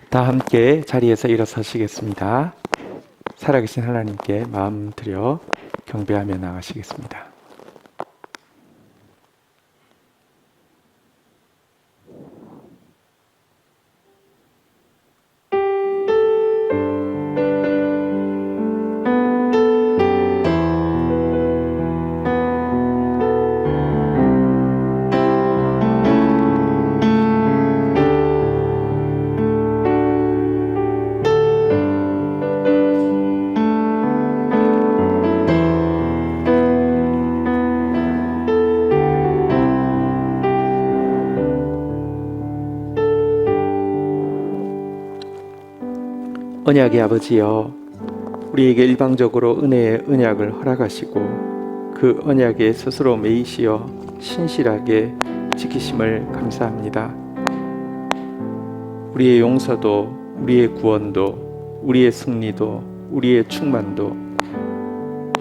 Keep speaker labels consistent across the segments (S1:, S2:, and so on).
S1: 다 함께 자리에서 일어서시겠습니다. 살아계신 하나님께 마음 드려 경배하며 나가시겠습니다. 언약의 아버지여, 우리에게 일방적으로 은혜의 언약을 허락하시고 그 언약에 스스로 매이시어 신실하게 지키심을 감사합니다. 우리의 용서도, 우리의 구원도, 우리의 승리도, 우리의 충만도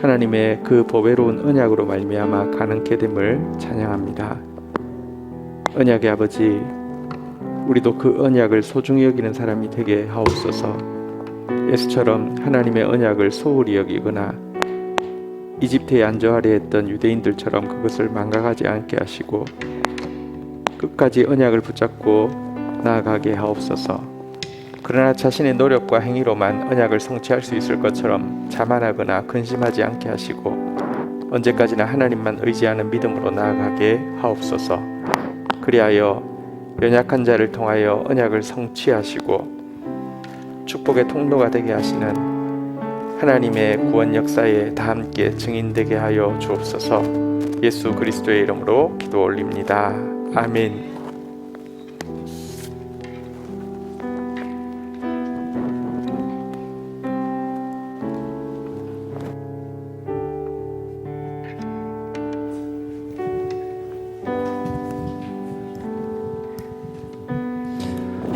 S1: 하나님의 그 보배로운 언약으로 말미암아 가능케 됨을 찬양합니다. 언약의 아버지, 우리도 그 언약을 소중히 여기는 사람이 되게 하옵소서. 에스처럼 하나님의 언약을 소홀히 여기거나 이집트에 안주하려 했던 유대인들처럼 그것을 망각하지 않게 하시고 끝까지 언약을 붙잡고 나아가게 하옵소서. 그러나 자신의 노력과 행위로만 언약을 성취할 수 있을 것처럼 자만하거나 근심하지 않게 하시고 언제까지나 하나님만 의지하는 믿음으로 나아가게 하옵소서. 그리하여 연약한 자를 통하여 언약을 성취하시고 축복의 통로가 되게 하시는 하나님의 구원 역사에 다 함께 증인되게 하여 주옵소서. 예수 그리스도의 이름으로 기도 올립니다. 아멘.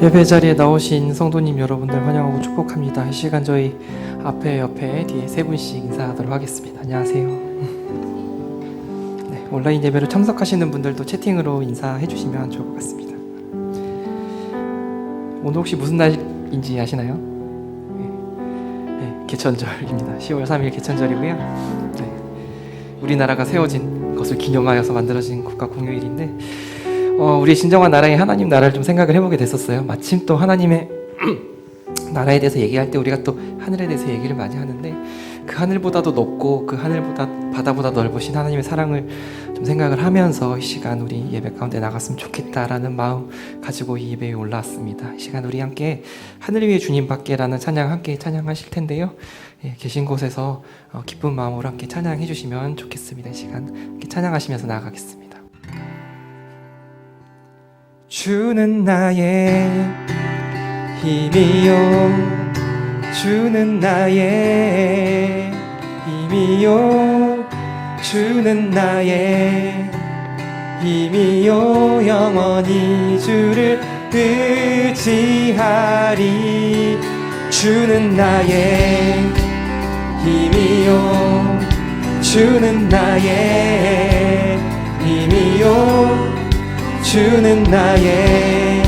S2: 예배 자리에 나오신 성도님 여러분들 환영하고 축복합니다. 이 시간 저희 앞에, 옆에, 뒤에 세 분씩 인사하도록 하겠습니다. 안녕하세요. 네, 온라인 예배로 참석하시는 분들도 채팅으로 인사해 주시면 좋을 것 같습니다. 오늘 혹시 무슨 날인지 아시나요? 네, 개천절입니다. 10월 3일 개천절이고요. 네, 우리나라가 세워진 것을 기념하여서 만들어진 국가 공휴일인데 우리의 진정한 나라인 하나님 나라를 좀 생각을 해보게 됐었어요. 마침 또 하나님의 나라에 대해서 얘기할 때 우리가 또 하늘에 대해서 얘기를 많이 하는데 그 하늘보다도 높고 그 하늘보다 바다보다 넓으신 하나님의 사랑을 좀 생각을 하면서 이 시간 우리 예배 가운데 나갔으면 좋겠다라는 마음 가지고 이 예배에 올라왔습니다. 이 시간 우리 함께 하늘 위에 주님밖에라는 찬양 함께 찬양하실 텐데요. 계신 곳에서 기쁜 마음으로 함께 찬양해 주시면 좋겠습니다. 이 시간 함께 찬양하시면서 나아가겠습니다. 주는 나의 힘이요, 주는 나의 힘이요, 주는 나의 힘이요, 영원히 주를 의지하리. 주는 나의 힘이요, 주는 나의 힘이요, 주는 나의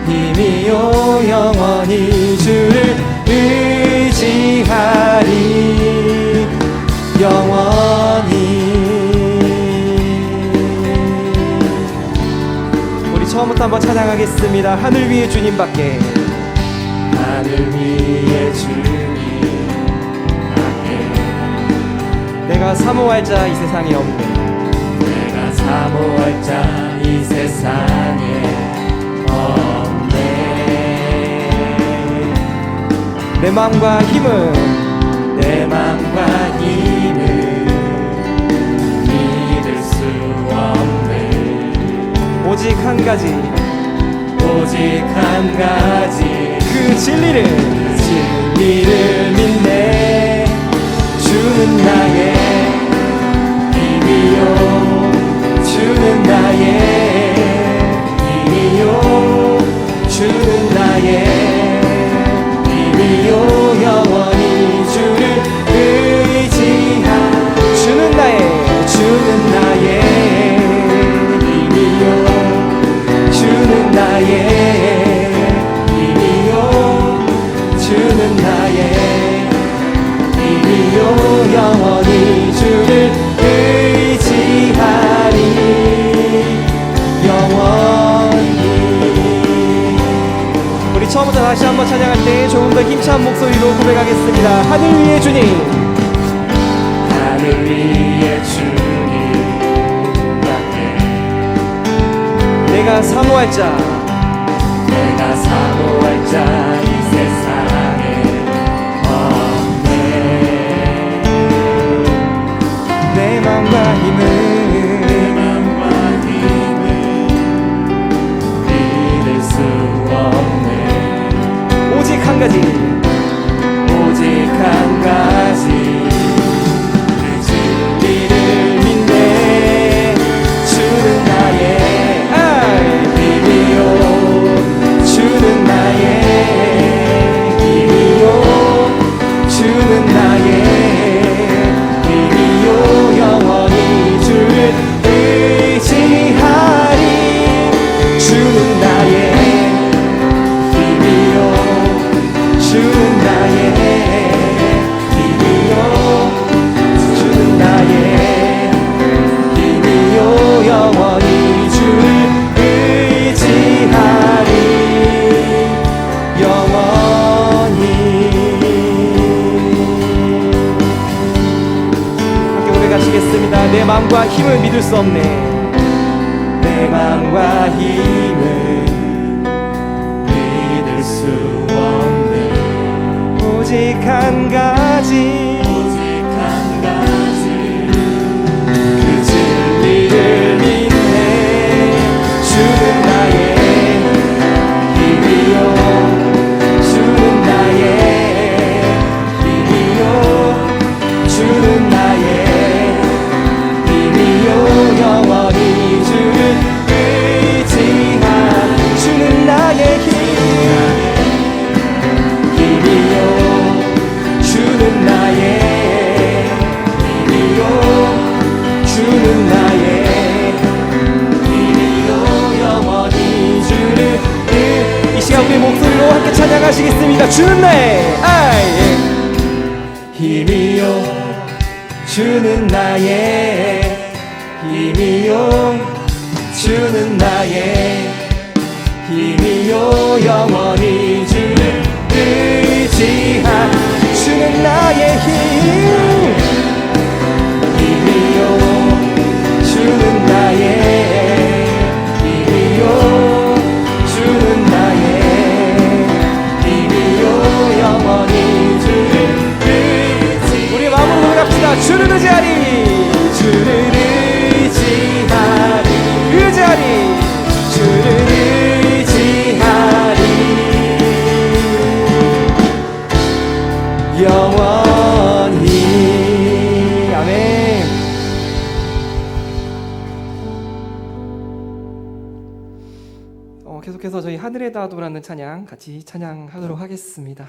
S2: 힘이요, 영원히 주를 의지하리. 영원히. 우리 처음부터 한번 찬양하겠습니다. 하늘 위에 주님밖에. 하늘 위에 주님밖에 내가 사모할 자 이 세상에 없네. 내가 사모할 자 이 세상에 없네. 내 맘과 힘은 믿을 수 없네. 오직 한 가지 그 진리를 믿네. 주는 나의 힘이요, 주는 나의 힘이요, 주는 나의 힘이요, 영원히 주를 의지하. 주는 나의 힘이요, 주는 나의 힘이요, 계속해서 찬양할 때 조금 더 힘찬 목소리로 고백하겠습니다. 하늘 위의 주님,
S3: 하늘 위에 주님 앞에
S2: 내가 사모할 자,
S3: 내가 사모할 자 이 세상에 없네.
S2: 내 맘과 힘을
S3: 믿을 수 없네.
S2: 오직 한 가지,
S3: 오직 한 가지 그 진리를 믿네. 주는 나의 힘이요, 주는 나의 힘이요, 주는 나의 힘이요. 영원히 주를 의지하리. 주는 나의 힘이요, 주는 나의 힘이요, 주는 나의 힘이요. 영원히 주를 의지하리. 영원히.
S2: 함께 고백하시겠습니다. 내 마음과 힘을 믿을 수 없네.
S3: 내 맘과 힘을 믿을 수 없네.
S2: 오직 한 가지,
S3: 오직 한 가지 그 진리를 믿네. 주는 나의 힘이요, 주는 나의 힘이요, 주는 나의 힘이요. 영원히 주를 의지하. 주는 나의 힘이요, 주는 나의 힘이요, 주는 나의 힘이요. 영원히 주를
S2: 이 시간 우리 목소리로 함께 찬양하시겠습니다. 주는 나의
S3: 힘이요, 주는 나의 힘이요, 주는 나의 힘이요. 영원히 주를 의지하.
S2: 주는 나의 힘,
S3: 힘이요, 주는 나의 힘이요, 주는 나의 힘이요. 영원히 주를 의지.
S2: 우리 마음으로 고백합시다. 주를 의지하리,
S3: 주를 의지하리,
S2: 의지하리.
S3: 주를 의지하리. 영원히.
S2: 아멘. 계속해서 저희 하늘에 닿아도라는 찬양 같이 찬양하도록 하겠습니다.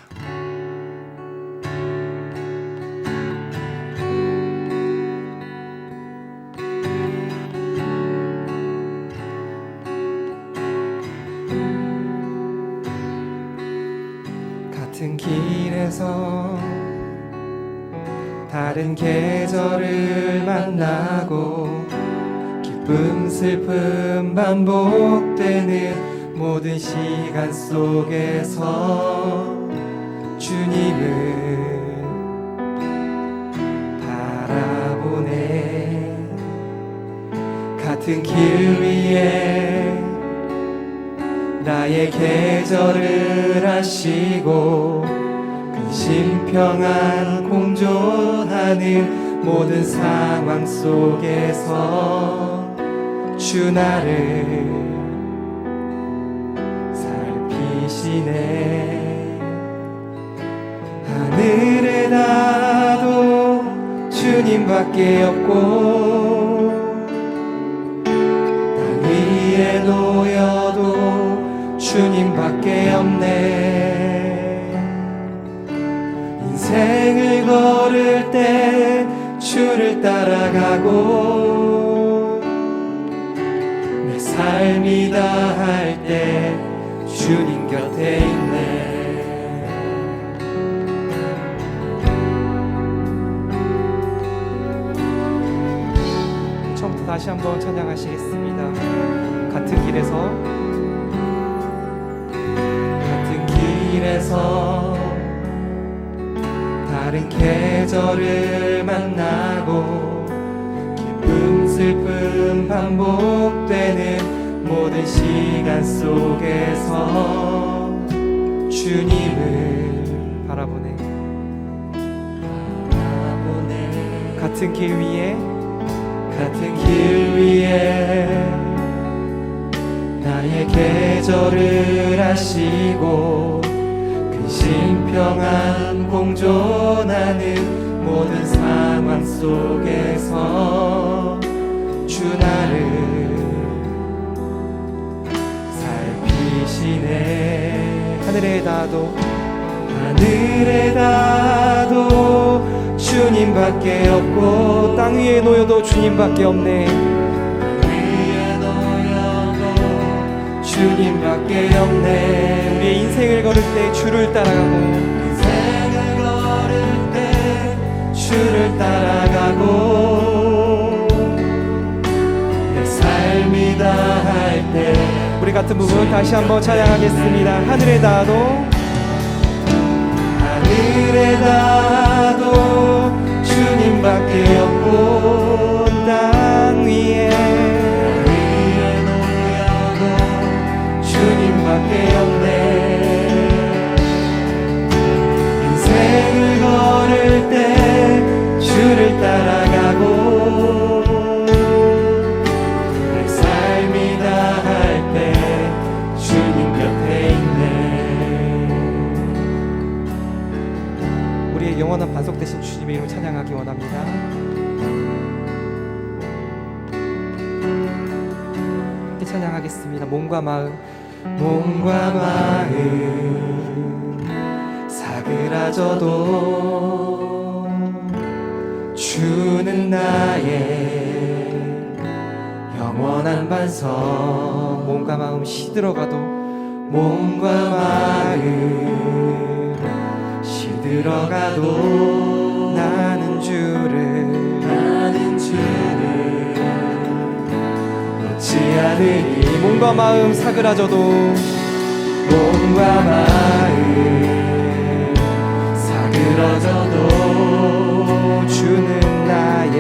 S2: 같은 길에서 다른 계절을 만나고 기쁨 슬픔 반복되는 모든 시간 속에서 주님을 바라보네. 같은 길 위에 나의 계절을 아시고 근심 평안 공존하는 모든 상황 속에서 주 나를 살피시네. 하늘에 나도 주님밖에 없고 땅 위에 놓여도 주님밖에 없네. 인생을 걸을 때 주를 따라가고 내 삶이다 할 때 주님 곁에 있네. 처음부터 다시 한번 찬양하시겠습니다. 같은 길에서
S3: 같은 길
S2: 길에서 다른 계절을 만나고 기쁨 슬픔 반복되는 모든 시간 속에서 주님을 바라보네. 같은 길 위에 나의 계절을 아시고 근심 평안 공존하는 모든 상황 속에서 주 나를 살피시네. 하늘에 닿아도 주님밖에 없고 땅 위에 놓여도 주님밖에 없네. 주님밖에 없네. 우리의 인생을 걸을 때 주를 따라가고 내 삶이 다할 때 우리 같은 부분 다시 한번 찬양하겠습니다. 하늘에 닿아도 주님밖에 없고 땅 위에 놓여도 주님밖에 없네. 인생을 걸을 때 주를 따라가고 내 삶이 다할 때 주님 곁에 있네. 우리의 영원한 반석 되신 주님의 이름 찬양하기 원합니다. 함께 찬양하겠습니다. 몸과 마음 사그라져도 주는 나의 영원한 반석. 몸과 마음 시들어가도 나는 주를 놓지 않으니. 몸과 마음 사그라져도 주는 나의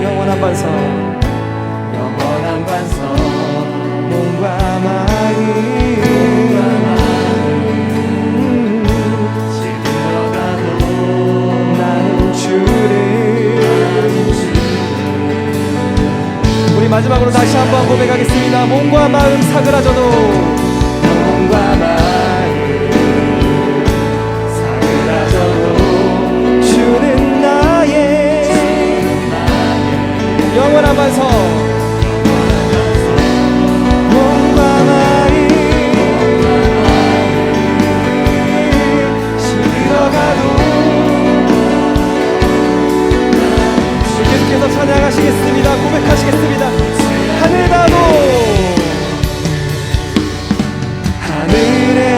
S2: 영원한 반석. 몸과 마음 나는 주를. 우리 마지막으로 다시 한번 고백하겠습니다. 몸과 마음 사그라져도 주는 나의 영원한 반석. 몸과 마음 시들어가도 계속해서 찬양하시겠습니다. 고백하시겠습니다. 하늘에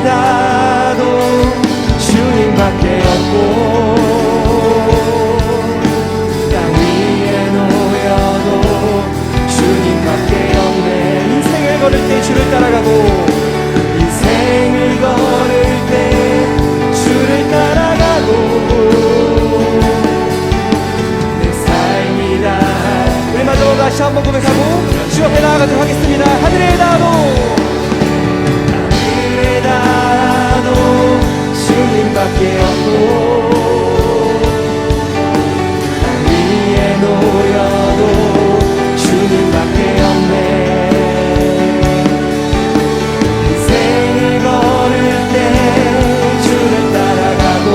S2: 닿아도 주님밖에 없고 땅 위에 놓여도 주님밖에 없네. 인생을 걸을 때 주를 따라가고 내 삶이다. 우리 마지막으로 다시 한번 고백하고 주 앞에 나아가도록 하겠습니다. 하늘에 닿아도 주님밖에 없고 땅 위에 놓여도 주님밖에 없네. 인생을 걸을 때 주를 따라가고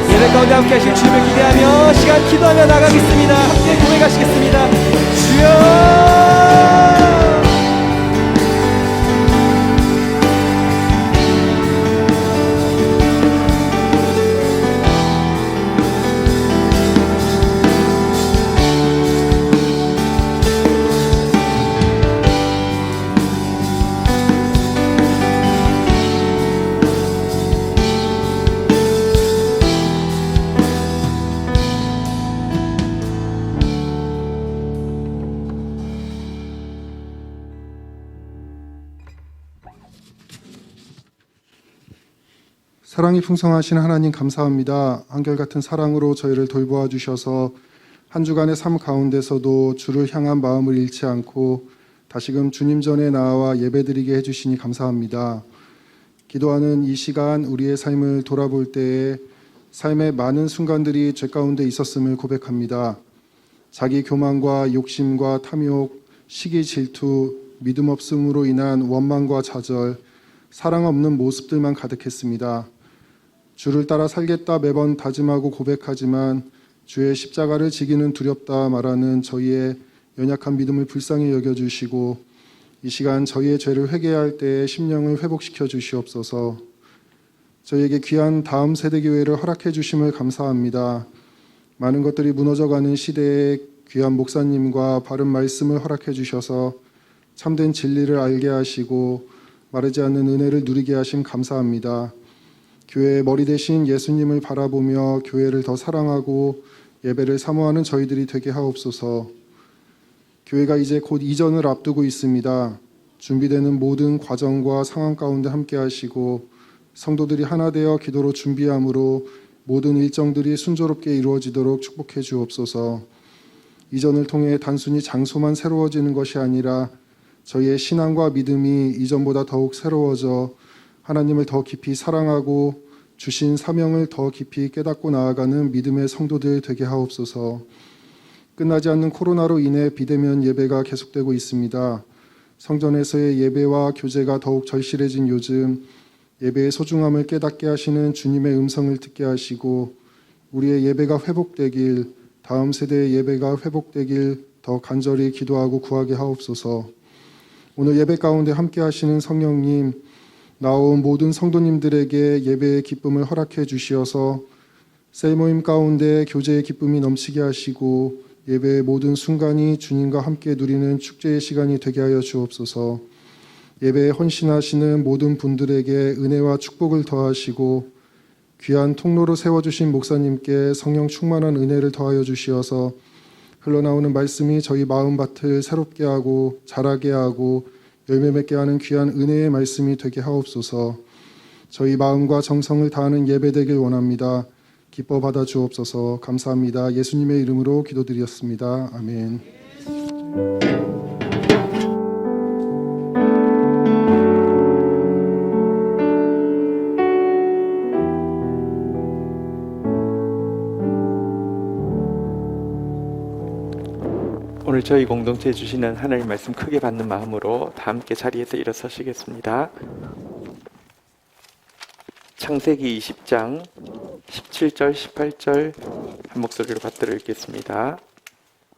S2: 예배 가운데 함께 하실 주님을 기대하며 시간 기도하며 나가겠습니다. 함께 고백하시겠습니다. 주여
S4: 사랑이 풍성하신 하나님 감사합니다. 한결같은 사랑으로 저희를 돌보아 주셔서 한 주간의 삶 가운데서도 주를 향한 마음을 잃지 않고 다시금 주님 전에 나와 예배드리게 해주시니 감사합니다. 기도하는 이 시간 우리의 삶을 돌아볼 때에 삶의 많은 순간들이 죄 가운데 있었음을 고백합니다. 자기 교만과 욕심과 탐욕, 시기 질투, 믿음 없음으로 인한 원망과 좌절, 사랑 없는 모습들만 가득했습니다. 주를 따라 살겠다 매번 다짐하고 고백하지만 주의 십자가를 지기는 두렵다 말하는 저희의 연약한 믿음을 불쌍히 여겨주시고 이 시간 저희의 죄를 회개할 때에 심령을 회복시켜 주시옵소서. 저희에게 귀한 다음 세대 교회를 허락해 주심을 감사합니다. 많은 것들이 무너져가는 시대에 귀한 목사님과 바른 말씀을 허락해 주셔서 참된 진리를 알게 하시고 마르지 않는 은혜를 누리게 하심 감사합니다. 교회의 머리 대신 예수님을 바라보며 교회를 더 사랑하고 예배를 사모하는 저희들이 되게 하옵소서. 교회가 이제 곧 이전을 앞두고 있습니다. 준비되는 모든 과정과 상황 가운데 함께 하시고 성도들이 하나 되어 기도로 준비함으로 모든 일정들이 순조롭게 이루어지도록 축복해 주옵소서. 이전을 통해 단순히 장소만 새로워지는 것이 아니라 저희의 신앙과 믿음이 이전보다 더욱 새로워져 하나님을 더 깊이 사랑하고 주신 사명을 더 깊이 깨닫고 나아가는 믿음의 성도들 되게 하옵소서. 끝나지 않는 코로나로 인해 비대면 예배가 계속되고 있습니다. 성전에서의 예배와 교제가 더욱 절실해진 요즘 예배의 소중함을 깨닫게 하시는 주님의 음성을 듣게 하시고 우리의 예배가 회복되길, 다음 세대의 예배가 회복되길 더 간절히 기도하고 구하게 하옵소서. 오늘 예배 가운데 함께 하시는 성령님, 나온 모든 성도님들에게 예배의 기쁨을 허락해 주시어서 셀 모임 가운데 교제의 기쁨이 넘치게 하시고 예배의 모든 순간이 주님과 함께 누리는 축제의 시간이 되게 하여 주옵소서. 예배에 헌신하시는 모든 분들에게 은혜와 축복을 더하시고 귀한 통로로 세워주신 목사님께 성령 충만한 은혜를 더하여 주시어서 흘러나오는 말씀이 저희 마음밭을 새롭게 하고 자라게 하고 열매 맺게 하는 귀한 은혜의 말씀이 되게 하옵소서. 저희 마음과 정성을 다하는 예배 되길 원합니다. 기뻐 받아 주옵소서. 감사합니다. 예수님의 이름으로 기도드렸습니다. 아멘.
S1: 오늘 저희 공동체에 주시는 하나님 말씀 크게 받는 마음으로 다 함께 자리에서 일어서시겠습니다. 창세기 20장 17절 18절 한 목소리로 받들어 읽겠습니다.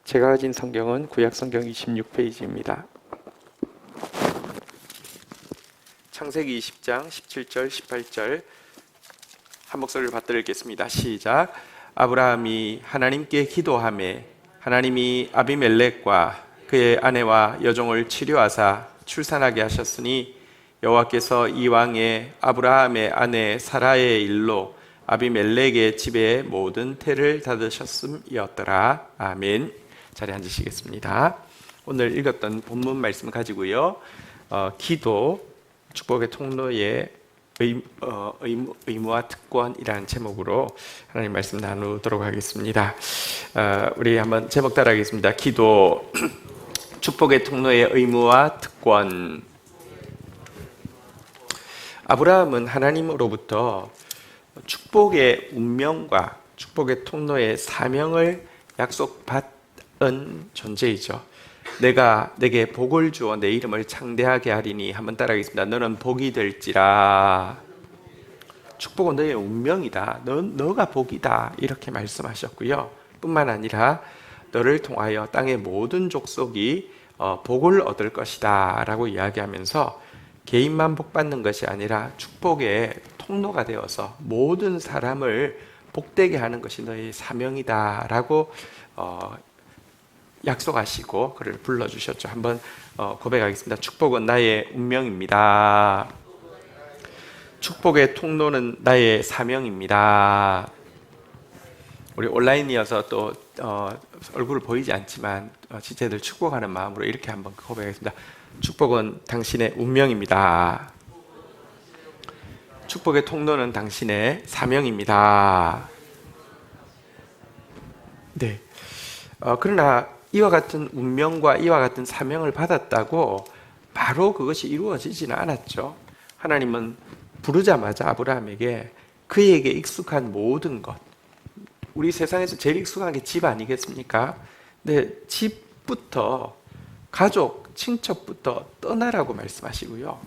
S1: 제가 가진 성경은 구약 성경 26페이지입니다. 창세기 20장 17절 18절 한 목소리로 받들어 읽겠습니다. 시작. 아브라함이 하나님께 기도하매 하나님이 아비멜렉과 그의 아내와 여종을 치료하사 출산하게 하셨으니 여호와께서 이왕에 아브라함의 아내 사라의 일로 아비멜렉의 집에 모든 태를 닫으셨음이었더라. 아멘. 자리에 앉으시겠습니다. 오늘 읽었던 본문 말씀 가지고요. 기도, 축복의 통로의 의무와 특권이라는 제목으로 하나님 말씀 나누도록 하겠습니다. 우리 한번 제목 따라하겠습니다. 기도, 축복의 통로의 의무와 특권. 아브라함은 하나님으로부터 축복의 운명과 축복의 통로의 사명을 약속받은 존재이죠. 내가 내게 복을 주어 내 이름을 창대하게 하리니 한번 따라하겠습니다. 너는 복이 될지라. 축복은 너의 운명이다. 너가 복이다. 이렇게 말씀하셨고요. 뿐만 아니라 너를 통하여 땅의 모든 족속이 복을 얻을 것이다 라고 이야기하면서 개인만 복받는 것이 아니라 축복의 통로가 되어서 모든 사람을 복되게 하는 것이 너의 사명이다 라고 약속하시고 그를 불러주셨죠. 한번 고백하겠습니다. 축복은 나의 운명입니다. 축복의 통로는 나의 사명입니다. 우리 온라인이어서 또 얼굴을 보이지 않지만 지체들 축복하는 마음으로 이렇게 한번 고백하겠습니다. 축복은 당신의 운명입니다. 축복의 통로는 당신의 사명입니다. 네. 그러나 이와 같은 운명과 이와 같은 사명을 받았다고 바로 그것이 이루어지지는 않았죠. 하나님은 부르자마자 아브라함에게 그에게 익숙한 모든 것, 우리 세상에서 제일 익숙한 게 집 아니겠습니까? 근데 집부터 가족, 친척부터 떠나라고 말씀하시고요.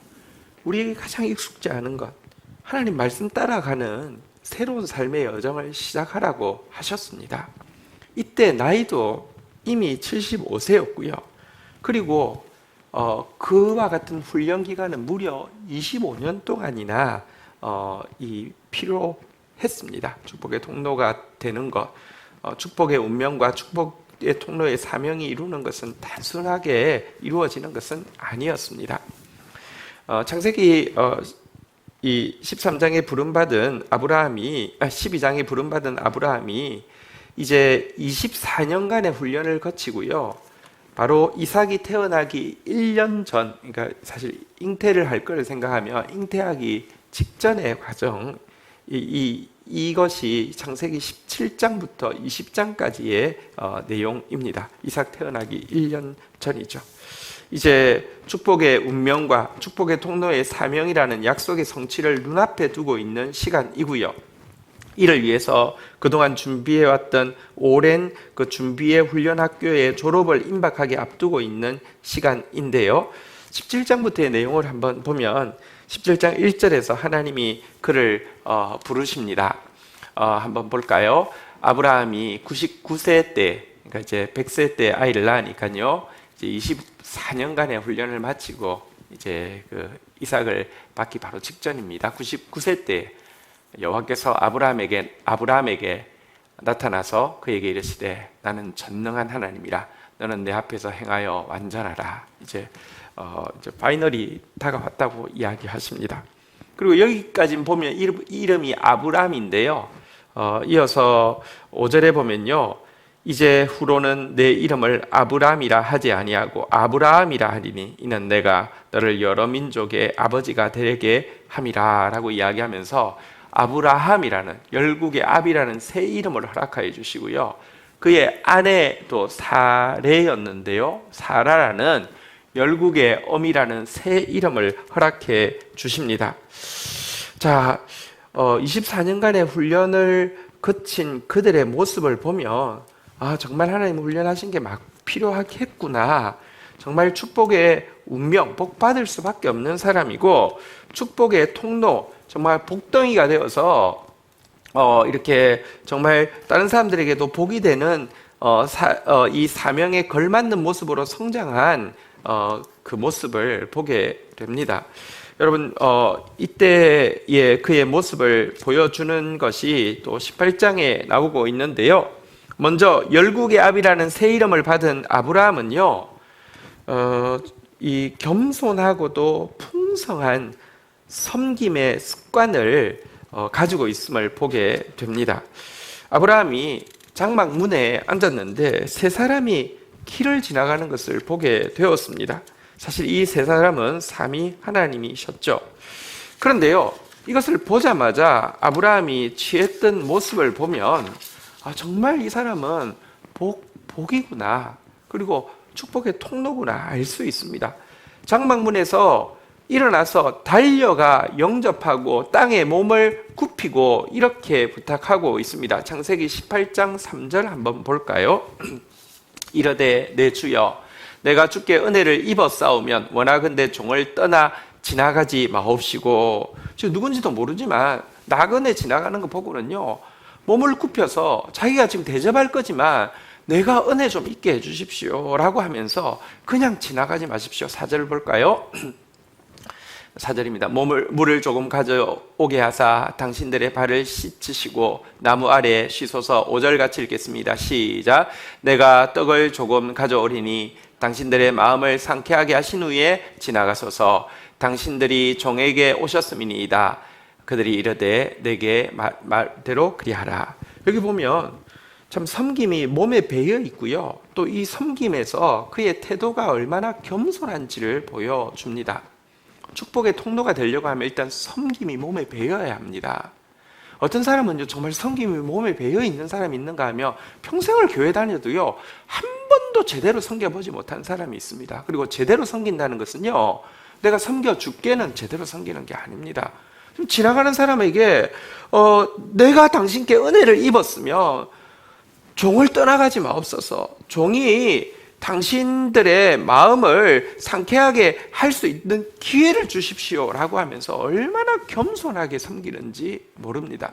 S1: 우리에게 가장 익숙지 않은 것, 하나님 말씀 따라가는 새로운 삶의 여정을 시작하라고 하셨습니다. 이때 나이도 이미 75세였고요. 그리고 그와 같은 훈련 기간은 무려 25년 동안이나 필요했습니다. 축복의 통로가 되는 것, 축복의 운명과 축복의 통로의 사명이 이루는 것은 단순하게 이루어지는 것은 아니었습니다. 창세기 이 13장에 부름받은 아브라함이 12장에 부름받은 아브라함이 이제 24년간의 훈련을 거치고요. 바로 이삭이 태어나기 1년 전, 그러니까 사실 잉태를 할 걸 생각하면 잉태하기 직전의 과정, 이것이 창세기 17장부터 20장까지의 내용입니다. 이삭 태어나기 1년 전이죠. 이제 축복의 운명과 축복의 통로의 사명이라는 약속의 성취를 눈앞에 두고 있는 시간이고요. 이를 위해서 그동안 준비해왔던 오랜 그 준비의 훈련학교의 졸업을 임박하게 앞두고 있는 시간인데요. 17장부터의 내용을 한번 보면 17장 1절에서 하나님이 그를 부르십니다. 한번 볼까요? 아브라함이 99세 때, 그러니까 이제 100세 때 아이를 낳으니까요. 이제 24년간의 훈련을 마치고 이제 그 이삭을 받기 바로 직전입니다. 99세 때 여호와께서 아브라함에게 나타나서 그에게 이르시되 나는 전능한 하나님이라 너는 내 앞에서 행하여 완전하라. 이제 파이널이 다가왔다고 이야기하십니다. 그리고 여기까지 보면 이름이 아브람인데요. 이어서 5절에 보면요. 이제 후로는 내 이름을 아브람이라 하지 아니하고 아브라함이라 하리니 이는 내가 너를 여러 민족의 아버지가 되게 함이라 라고 이야기하면서 아브라함이라는 열국의 아비라는 새 이름을 허락하여 주시고요. 그의 아내도 사레였는데요. 사라라는 열국의 어미라는 새 이름을 허락해 주십니다. 자, 24년간의 훈련을 거친 그들의 모습을 보면 정말 하나님 훈련하신 게 막 필요하겠구나. 정말 축복의 운명, 복 받을 수밖에 없는 사람이고 축복의 통로, 정말 복덩이가 되어서 이렇게 정말 다른 사람들에게도 복이 되는 이 사명에 걸맞는 모습으로 성장한 그 모습을 보게 됩니다. 여러분 이때의 그의 모습을 보여주는 것이 또 18장에 나오고 있는데요. 먼저 열국의 아비라는 새 이름을 받은 아브라함은요, 이 겸손하고도 풍성한 섬김의 습관을 가지고 있음을 보게 됩니다. 아브라함이 장막 문에 앉았는데 세 사람이 길을 지나가는 것을 보게 되었습니다. 사실 이 세 사람은 삼위 하나님이셨죠. 그런데요, 이것을 보자마자 아브라함이 취했던 모습을 보면 정말 이 사람은 복이구나, 그리고 축복의 통로구나 알 수 있습니다. 장막문에서 일어나서 달려가 영접하고 땅에 몸을 굽히고 이렇게 부탁하고 있습니다. 창세기 18장 3절 한번 볼까요? 이르되 내 주여 내가 주께 은혜를 입었사오면 원하건대 종을 떠나 지나가지 마옵시고. 지금 누군지도 모르지만 나그네 지나가는 거 보고는요, 몸을 굽혀서 자기가 지금 대접할 거지만 내가 은혜 좀 있게 해주십시오 라고 하면서 그냥 지나가지 마십시오. 4절을 볼까요? 4절입니다. 물을 조금 가져오게 하사 당신들의 발을 씻으시고 나무 아래에 쉬소서. 5절 같이 읽겠습니다. 시작. 내가 떡을 조금 가져오리니 당신들의 마음을 상쾌하게 하신 후에 지나가소서. 당신들이 종에게 오셨음이니이다. 그들이 이르되 내게 말대로 그리하라. 여기 보면 참 섬김이 몸에 배어 있고요. 또 이 섬김에서 그의 태도가 얼마나 겸손한지를 보여줍니다. 축복의 통로가 되려고 하면 일단 섬김이 몸에 배어야 합니다. 어떤 사람은요, 정말 섬김이 몸에 배어 있는 사람이 있는가 하면 평생을 교회 다녀도요, 한 번도 제대로 섬겨보지 못한 사람이 있습니다. 그리고 제대로 섬긴다는 것은요, 내가 섬겨줄게는 제대로 섬기는 게 아닙니다. 좀 지나가는 사람에게 내가 당신께 은혜를 입었으면 종을 떠나가지 마옵소서. 종이 당신들의 마음을 상쾌하게 할 수 있는 기회를 주십시오 라고 하면서 얼마나 겸손하게 섬기는지 모릅니다.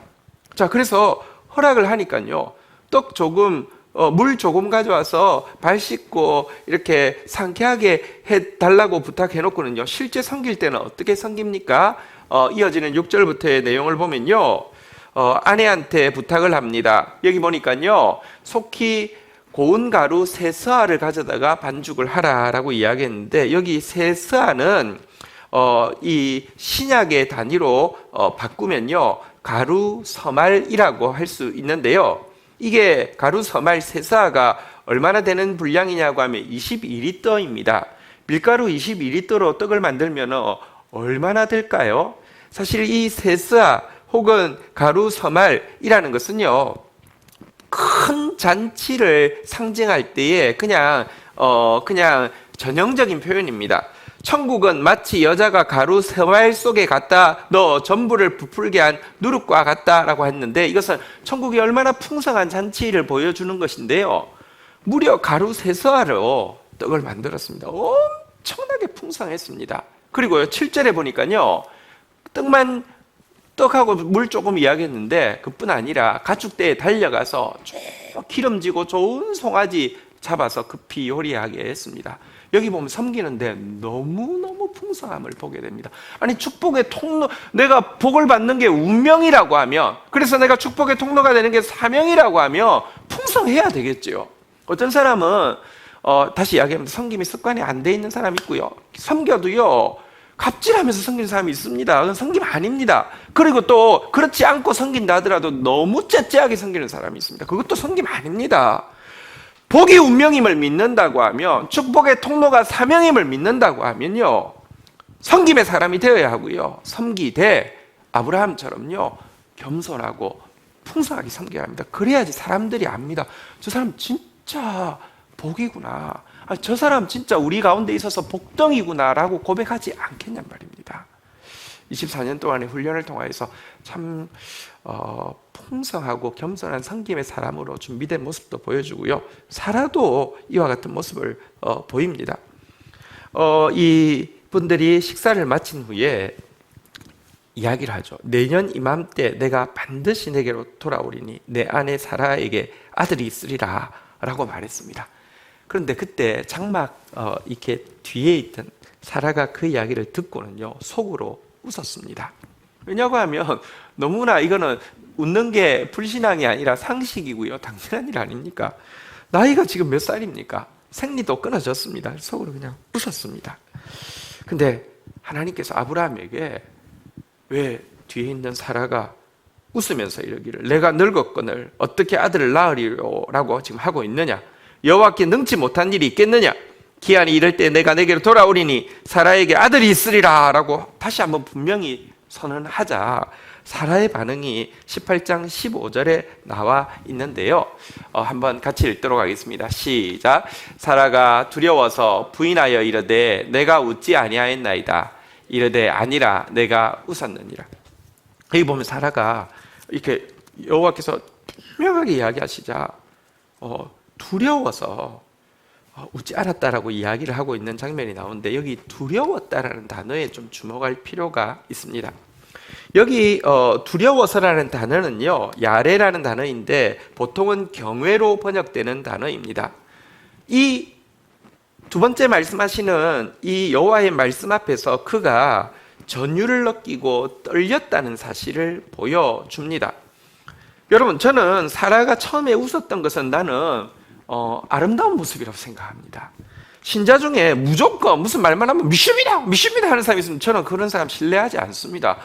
S1: 자, 그래서 허락을 하니까요, 떡 조금 물 조금 가져와서 발 씻고 이렇게 상쾌하게 해달라고 부탁해놓고는요, 실제 섬길 때는 어떻게 섬깁니까? 이어지는 6절부터의 내용을 보면요, 아내한테 부탁을 합니다. 여기 보니까요, 속히 고운 가루 세 스아를 가져다가 반죽을 하라라고 이야기했는데, 여기 세 스아는 이 신약의 단위로 바꾸면요, 가루 서말이라고 할 수 있는데요, 이게 가루 서말 세 스아가 얼마나 되는 분량이냐고 하면 22리터입니다. 밀가루 22리터로 떡을 만들면 얼마나 될까요? 사실 이 세 스아 혹은 가루 서말이라는 것은요, 큰 잔치를 상징할 때에 그냥 전형적인 표현입니다. 천국은 마치 여자가 가루 서말 속에 갖다 넣어 전부를 부풀게 한 누룩과 같다라고 했는데, 이것은 천국이 얼마나 풍성한 잔치를 보여주는 것인데요, 무려 가루 세 스아로 떡을 만들었습니다. 엄청나게 풍성했습니다. 그리고요, 7절에 보니까요, 떡하고 물 조금 이야기했는데, 그뿐 아니라 가축대에 달려가서 쭉 기름지고 좋은 송아지 잡아서 급히 요리하게 했습니다. 여기 보면 섬기는데 너무너무 풍성함을 보게 됩니다. 아니, 축복의 통로, 내가 복을 받는 게 운명이라고 하면, 그래서 내가 축복의 통로가 되는 게 사명이라고 하면 풍성해야 되겠죠. 어떤 사람은 다시 이야기하면 섬김이 습관이 안 돼 있는 사람이 있고요, 섬겨도요 갑질하면서 섬기는 사람이 있습니다. 그건 섬김 아닙니다. 그리고 또 그렇지 않고 섬긴다 하더라도 너무 째째하게 섬기는 사람이 있습니다. 그것도 섬김 아닙니다. 복이 운명임을 믿는다고 하면, 축복의 통로가 사명임을 믿는다고 하면요, 섬김의 사람이 되어야 하고요, 섬기되 아브라함처럼요, 겸손하고 풍성하게 섬겨야 합니다. 그래야지 사람들이 압니다. 저 사람 진짜 복이구나, 저 사람 진짜 우리 가운데 있어서 복덩이구나 라고 고백하지 않겠냔 말입니다. 24년 동안의 훈련을 통해서 참 풍성하고 겸손한 섬김의 사람으로 준비된 모습도 보여주고요, 살아도 이와 같은 모습을 보입니다. 이 분들이 식사를 마친 후에 이야기를 하죠. 내년 이맘때 내가 반드시 내게로 돌아오리니 내 아내 사라에게 아들이 있으리라 라고 말했습니다. 그런데 그때 장막 이렇게 뒤에 있던 사라가 그 이야기를 듣고는요, 속으로 웃었습니다. 왜냐고 하면 너무나 이거는 웃는 게 불신앙이 아니라 상식이고요, 당연한 일 아닙니까? 나이가 지금 몇 살입니까? 생리도 끊어졌습니다. 속으로 그냥 웃었습니다. 근데 하나님께서 아브라함에게 왜 뒤에 있는 사라가 웃으면서 이러기를, 내가 늙었거늘 어떻게 아들을 낳으리로라고 지금 하고 있느냐? 여호와께 능치 못한 일이 있겠느냐? 기한이 이럴 때 내가 내게로 돌아오리니 사라에게 아들이 있으리라 라고 다시 한번 분명히 선언하자 사라의 반응이 18장 15절에 나와 있는데요, 한번 같이 읽도록 하겠습니다. 시작. 사라가 두려워서 부인하여 이르되 내가 웃지 아니하였나이다. 이르되 아니라 내가 웃었느니라. 여기 보면 사라가 이렇게 여호와께서 분명하게 이야기하시자 두려워서 웃지 않았다라고 이야기를 하고 있는 장면이 나오는데, 여기 두려웠다라는 단어에 좀 주목할 필요가 있습니다. 여기 두려워서라는 단어는요, 야레라는 단어인데 보통은 경외로 번역되는 단어입니다. 이 두 번째 말씀하시는 이 여호와의 말씀 앞에서 그가 전율을 느끼고 떨렸다는 사실을 보여줍니다. 여러분, 저는 사라가 처음에 웃었던 것은 나는 아름다운 모습이라고 생각합니다. 신자 중에 무조건 무슨 말만 하면 믿습니다 하는 사람이 있으면 저는 그런 사람 신뢰하지 않습니다.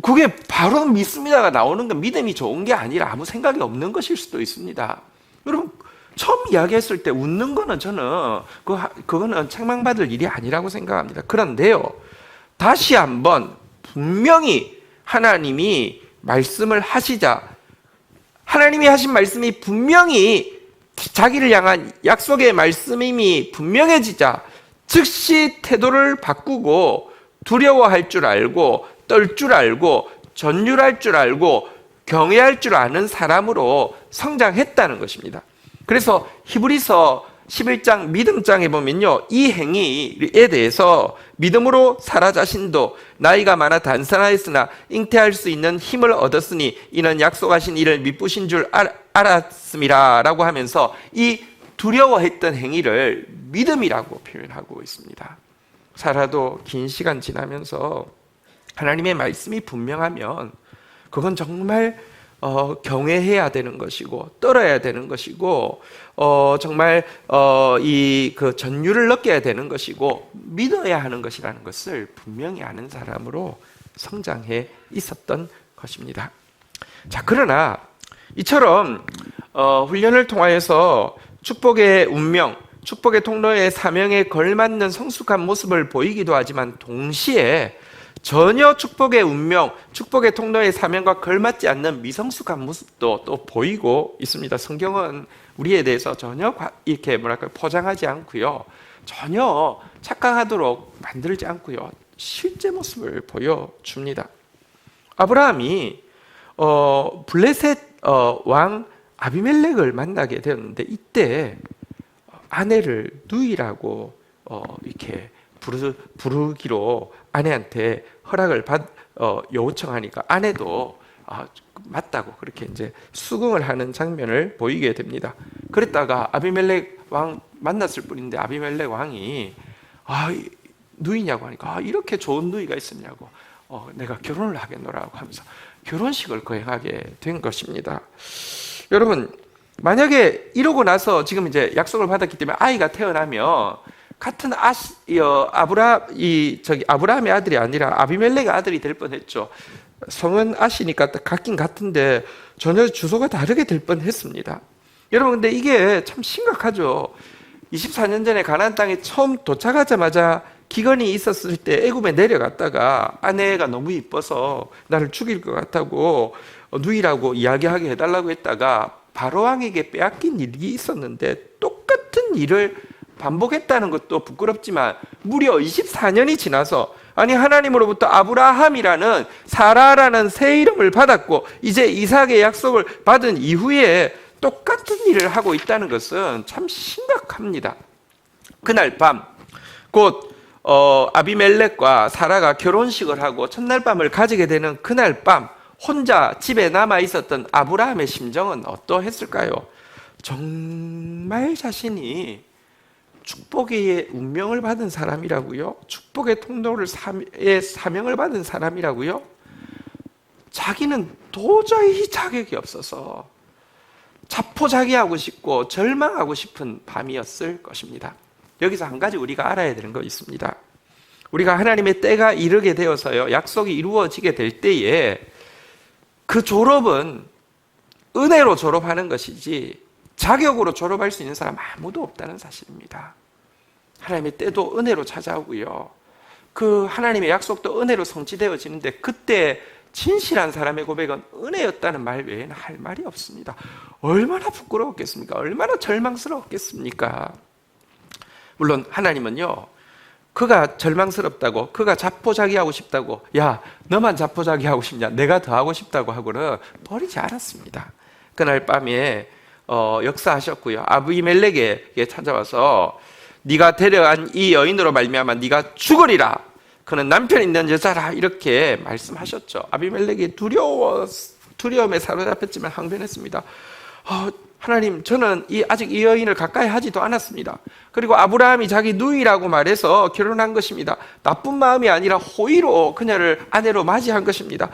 S1: 그게 바로 믿습니다가 나오는 건 믿음이 좋은 게 아니라 아무 생각이 없는 것일 수도 있습니다. 여러분, 처음 이야기했을 때 웃는 거는 저는 그거는 책망받을 일이 아니라고 생각합니다. 그런데요, 다시 한번 분명히 하나님이 말씀을 하시자, 하나님이 하신 말씀이 분명히 자기를 향한 약속의 말씀임이 분명해지자 즉시 태도를 바꾸고 두려워할 줄 알고 떨 줄 알고 전율할 줄 알고 경외할 줄 아는 사람으로 성장했다는 것입니다. 그래서 히브리서 11장 믿음장에 보면요, 이 행위에 대해서 믿음으로 사라 자신도 나이가 많아 단산하였으나 잉태할 수 있는 힘을 얻었으니 이는 약속하신 이를 미쁘신 줄 알았음이라 라고 하면서 이 두려워했던 행위를 믿음이라고 표현하고 있습니다. 사라도 긴 시간 지나면서 하나님의 말씀이 분명하면 그건 정말 경외해야 되는 것이고 떨어야 되는 것이고 정말 이 그 전율을 느껴야 되는 것이고 믿어야 하는 것이라는 것을 분명히 아는 사람으로 성장해 있었던 것입니다. 자, 그러나 이처럼 훈련을 통하여서 축복의 운명, 축복의 통로의 사명에 걸맞는 성숙한 모습을 보이기도 하지만 동시에 전혀 축복의 운명, 축복의 통로의 사명과 걸맞지 않는 미성숙한 모습도 또 보이고 있습니다. 성경은 우리에 대해서 전혀 이렇게 포장하지 않고요, 전혀 착각하도록 만들지 않고요, 실제 모습을 보여줍니다. 아브라함이 블레셋 왕 아비멜렉을 만나게 되었는데 이때 아내를 누이라고 이렇게 부르기로 아내한테 허락을 요청하니까 아내도 맞다고 그렇게 이제 수긍을 하는 장면을 보이게 됩니다. 그랬다가 아비멜렉 왕 만났을 뿐인데 아비멜렉 왕이 누이냐고 하니까 이렇게 좋은 누이가 있었냐고 내가 결혼을 하겠노라고 하면서 결혼식을 거행하게 된 것입니다. 여러분, 만약에 이러고 나서 지금 이제 약속을 받았기 때문에 아이가 태어나면 같은 아브라함의 아들이 아니라 아비멜렉의 아들이 될 뻔했죠. 성은 아시니까 같긴 같은데 전혀 주소가 다르게 될 뻔했습니다. 여러분, 근데 이게 참 심각하죠. 24년 전에 가나안 땅에 처음 도착하자마자 기근이 있었을 때 애굽에 내려갔다가 아내가 너무 이뻐서 나를 죽일 것 같다고 누이라고 이야기하게 해달라고 했다가 바로왕에게 빼앗긴 일이 있었는데 똑같은 일을 반복했다는 것도 부끄럽지만 무려 24년이 지나서 하나님으로부터 아브라함이라는 사라라는 새 이름을 받았고 이제 이삭의 약속을 받은 이후에 똑같은 일을 하고 있다는 것은 참 심각합니다. 그날 밤 곧 아비멜렉과 사라가 결혼식을 하고 첫날 밤을 가지게 되는 그날 밤 혼자 집에 남아 있었던 아브라함의 심정은 어떠했을까요? 정말 자신이 축복의 운명을 받은 사람이라고요? 축복의 통로를 사명을 받은 사람이라고요? 자기는 도저히 자격이 없어서 자포자기하고 싶고 절망하고 싶은 밤이었을 것입니다. 여기서 한 가지 우리가 알아야 되는 거 있습니다. 우리가 하나님의 때가 이르게 되어서요, 약속이 이루어지게 될 때에 그 졸업은 은혜로 졸업하는 것이지 자격으로 졸업할 수 있는 사람 아무도 없다는 사실입니다. 하나님의 때도 은혜로 찾아오고요, 그 하나님의 약속도 은혜로 성취되어지는데 그때 진실한 사람의 고백은 은혜였다는 말 외에는 할 말이 없습니다. 얼마나 부끄러웠겠습니까? 얼마나 절망스러웠겠습니까? 물론 하나님은요, 그가 절망스럽다고, 그가 자포자기하고 싶다고, 야 너만 자포자기하고 싶냐, 내가 더 하고 싶다고 하고는 버리지 않았습니다. 그날 밤에 역사하셨고요, 아비멜렉에게 찾아와서 네가 데려간 이 여인으로 말미암아 네가 죽으리라, 그는 남편 있는 여자라, 이렇게 말씀하셨죠. 아비멜렉이 두려움에 사로잡혔지만 항변했습니다. 하나님, 저는 아직 이 여인을 가까이 하지도 않았습니다. 그리고 아브라함이 자기 누이라고 말해서 결혼한 것입니다. 나쁜 마음이 아니라 호의로 그녀를 아내로 맞이한 것입니다.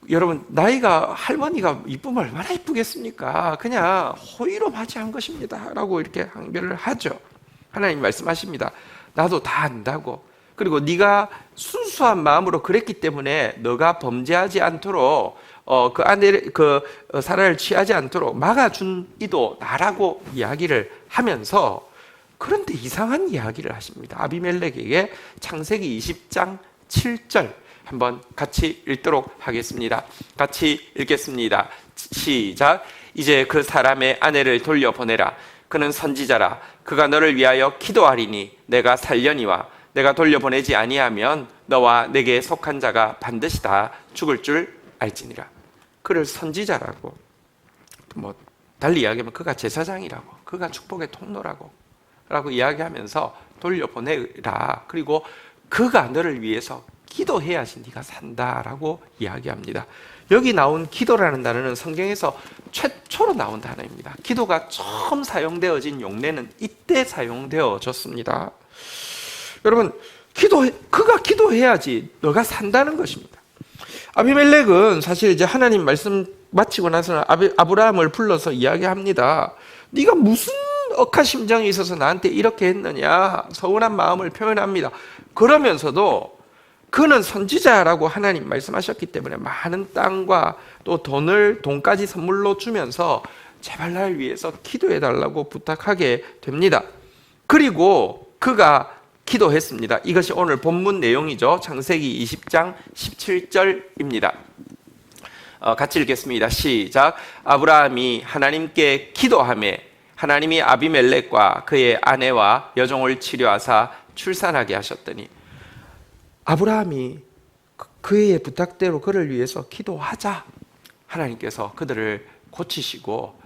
S1: 여러분, 나이가 할머니가 이쁘면 얼마나 이쁘겠습니까? 그냥 호의로 맞이한 것입니다 라고 이렇게 항변을 하죠. 하나님 말씀하십니다. 나도 다 안다고, 그리고 네가 순수한 마음으로 그랬기 때문에 너가 범죄하지 않도록 그 아내를 사라를 취하지 않도록 막아준 이도 나라고 이야기를 하면서, 그런데 이상한 이야기를 하십니다. 아비멜렉에게 창세기 20장 7절 한번 같이 읽도록 하겠습니다. 같이 읽겠습니다. 시작. 이제 그 사람의 아내를 돌려보내라. 그는 선지자라. 그가 너를 위하여 기도하리니 내가 살려니와 내가 돌려보내지 아니하면 너와 내게 속한 자가 반드시 다 죽을 줄 알지니라. 그를 선지자라고, 뭐 달리 이야기하면 그가 제사장이라고, 그가 축복의 통로라고 이야기하면서 돌려보내라. 그리고 그가 너를 위해서 기도해야지 네가 산다라고 이야기합니다. 여기 나온 기도라는 단어는 성경에서 최초로 나온 단어입니다. 기도가 처음 사용되어진 용례는 이때 사용되어졌습니다. 여러분, 그가 기도해야지 너가 산다는 것입니다. 아비멜렉은 사실 이제 하나님 말씀 마치고 나서는 아브라함을 불러서 이야기합니다. 네가 무슨 억한 심정이 있어서 나한테 이렇게 했느냐, 서운한 마음을 표현합니다. 그러면서도 그는 선지자라고 하나님 말씀하셨기 때문에 많은 땅과 또 돈까지 선물로 주면서 제발 날 위해서 기도해달라고 부탁하게 됩니다. 그리고 그가 기도했습니다. 이것이 오늘 본문 내용이죠. 창세기 20장 17절입니다. 같이 읽겠습니다. 시작. 아브라함이 하나님께 기도하며 하나님이 아비멜렉과 그의 아내와 여종을 치료하사 출산하게 하셨더니, 아브라함이 그의 부탁대로 그를 위해서 기도하자 하나님께서 그들을 고치시고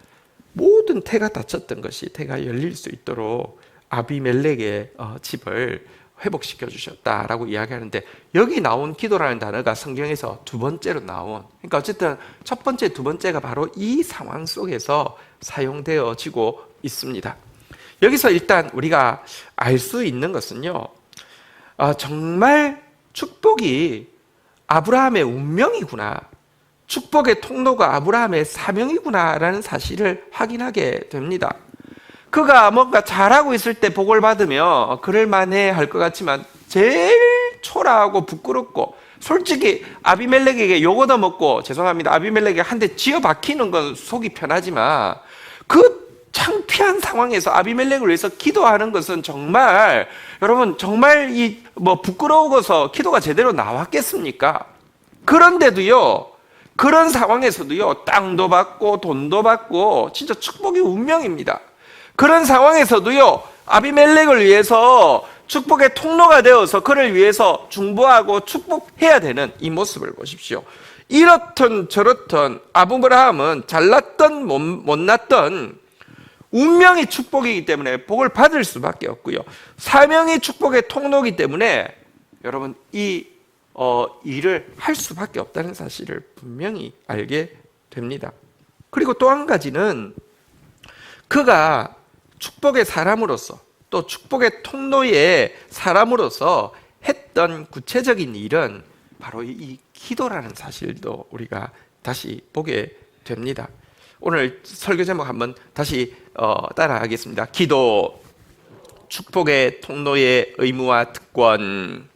S1: 모든 태가 닫혔던 것이 태가 열릴 수 있도록 아비멜렉의 집을 회복시켜 주셨다라고 이야기하는데, 여기 나온 기도라는 단어가 성경에서 두 번째로 나온, 그러니까 어쨌든 첫 번째, 두 번째가 바로 이 상황 속에서 사용되어지고 있습니다. 여기서 일단 우리가 알 수 있는 것은요, 정말 축복이 아브라함의 운명이구나, 축복의 통로가 아브라함의 사명이구나라는 사실을 확인하게 됩니다. 그가 뭔가 잘하고 있을 때 복을 받으며 그럴만해 할 것 같지만, 제일 초라하고 부끄럽고, 솔직히 아비멜렉에게 욕 얻어먹고, 죄송합니다, 아비멜렉에게 한 대 쥐어 박히는 건 속이 편하지만, 그 창피한 상황에서 아비멜렉을 위해서 기도하는 것은 정말, 여러분, 정말 부끄러워서 기도가 제대로 나왔겠습니까? 그런데도요, 그런 상황에서도요, 땅도 받고 돈도 받고 진짜 축복이 운명입니다. 그런 상황에서도요, 아비멜렉을 위해서 축복의 통로가 되어서 그를 위해서 중보하고 축복해야 되는 이 모습을 보십시오. 이렇든 저렇든 아브라함은 잘났던 못났던 운명이 축복이기 때문에 복을 받을 수밖에 없고요, 사명이 축복의 통로이기 때문에 여러분 이 일을 할 수밖에 없다는 사실을 분명히 알게 됩니다. 그리고 또 한 가지는, 그가 축복의 사람으로서 또 축복의 통로의 사람으로서 했던 구체적인 일은 바로 이 기도라는 사실도 우리가 다시 보게 됩니다. 오늘 설교 제목 한번 다시 따라하겠습니다. 기도, 축복의 통로의 의무와 특권.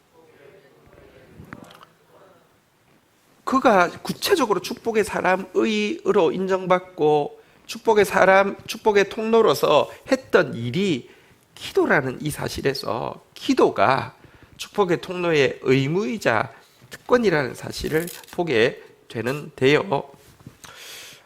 S1: 그가 구체적으로 축복의 사람의로 인정받고 축복의 사람, 축복의 통로로서 했던 일이 기도라는 이 사실에서, 기도가 축복의 통로의 의무이자 특권이라는 사실을 보게 되는데요.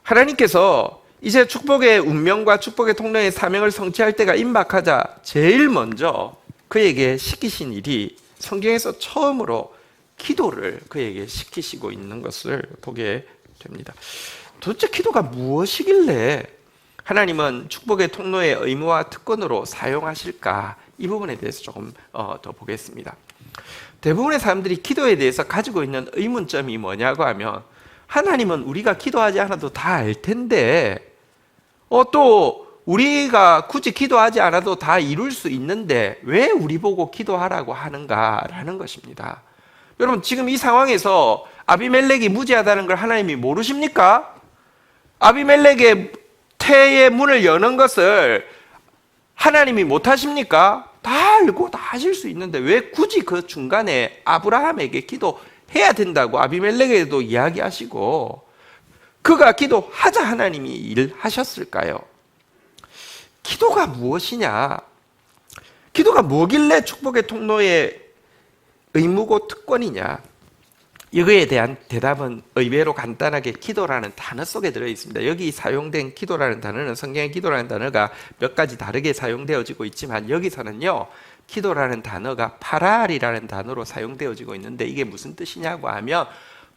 S1: 하나님께서 이제 축복의 운명과 축복의 통로의 사명을 성취할 때가 임박하자 제일 먼저 그에게 시키신 일이 성경에서 처음으로 기도를 그에게 시키시고 있는 것을 보게 됩니다. 도대체 기도가 무엇이길래 하나님은 축복의 통로의 의무와 특권으로 사용하실까? 이 부분에 대해서 조금 더 보겠습니다. 대부분의 사람들이 기도에 대해서 가지고 있는 의문점이 뭐냐고 하면, 하나님은 우리가 기도하지 않아도 다 알 텐데, 또 우리가 굳이 기도하지 않아도 다 이룰 수 있는데 왜 우리 보고 기도하라고 하는가라는 것입니다. 여러분, 지금 이 상황에서 아비멜렉이 무지하다는 걸 하나님이 모르십니까? 아비멜렉의 태의 문을 여는 것을 하나님이 못하십니까? 다 알고 다 하실 수 있는데 왜 굳이 그 중간에 아브라함에게 기도해야 된다고 아비멜렉에도 이야기하시고, 그가 기도하자 하나님이 일하셨을까요? 기도가 무엇이냐? 기도가 뭐길래 축복의 통로의 의무고 특권이냐? 이거에 대한 대답은 의외로 간단하게 기도라는 단어 속에 들어 있습니다. 여기 사용된 기도라는 단어는 성경의 기도라는 단어가 몇 가지 다르게 사용되어지고 있지만 여기서는요, 기도라는 단어가 파랄이라는 단어로 사용되어지고 있는데 이게 무슨 뜻이냐고 하면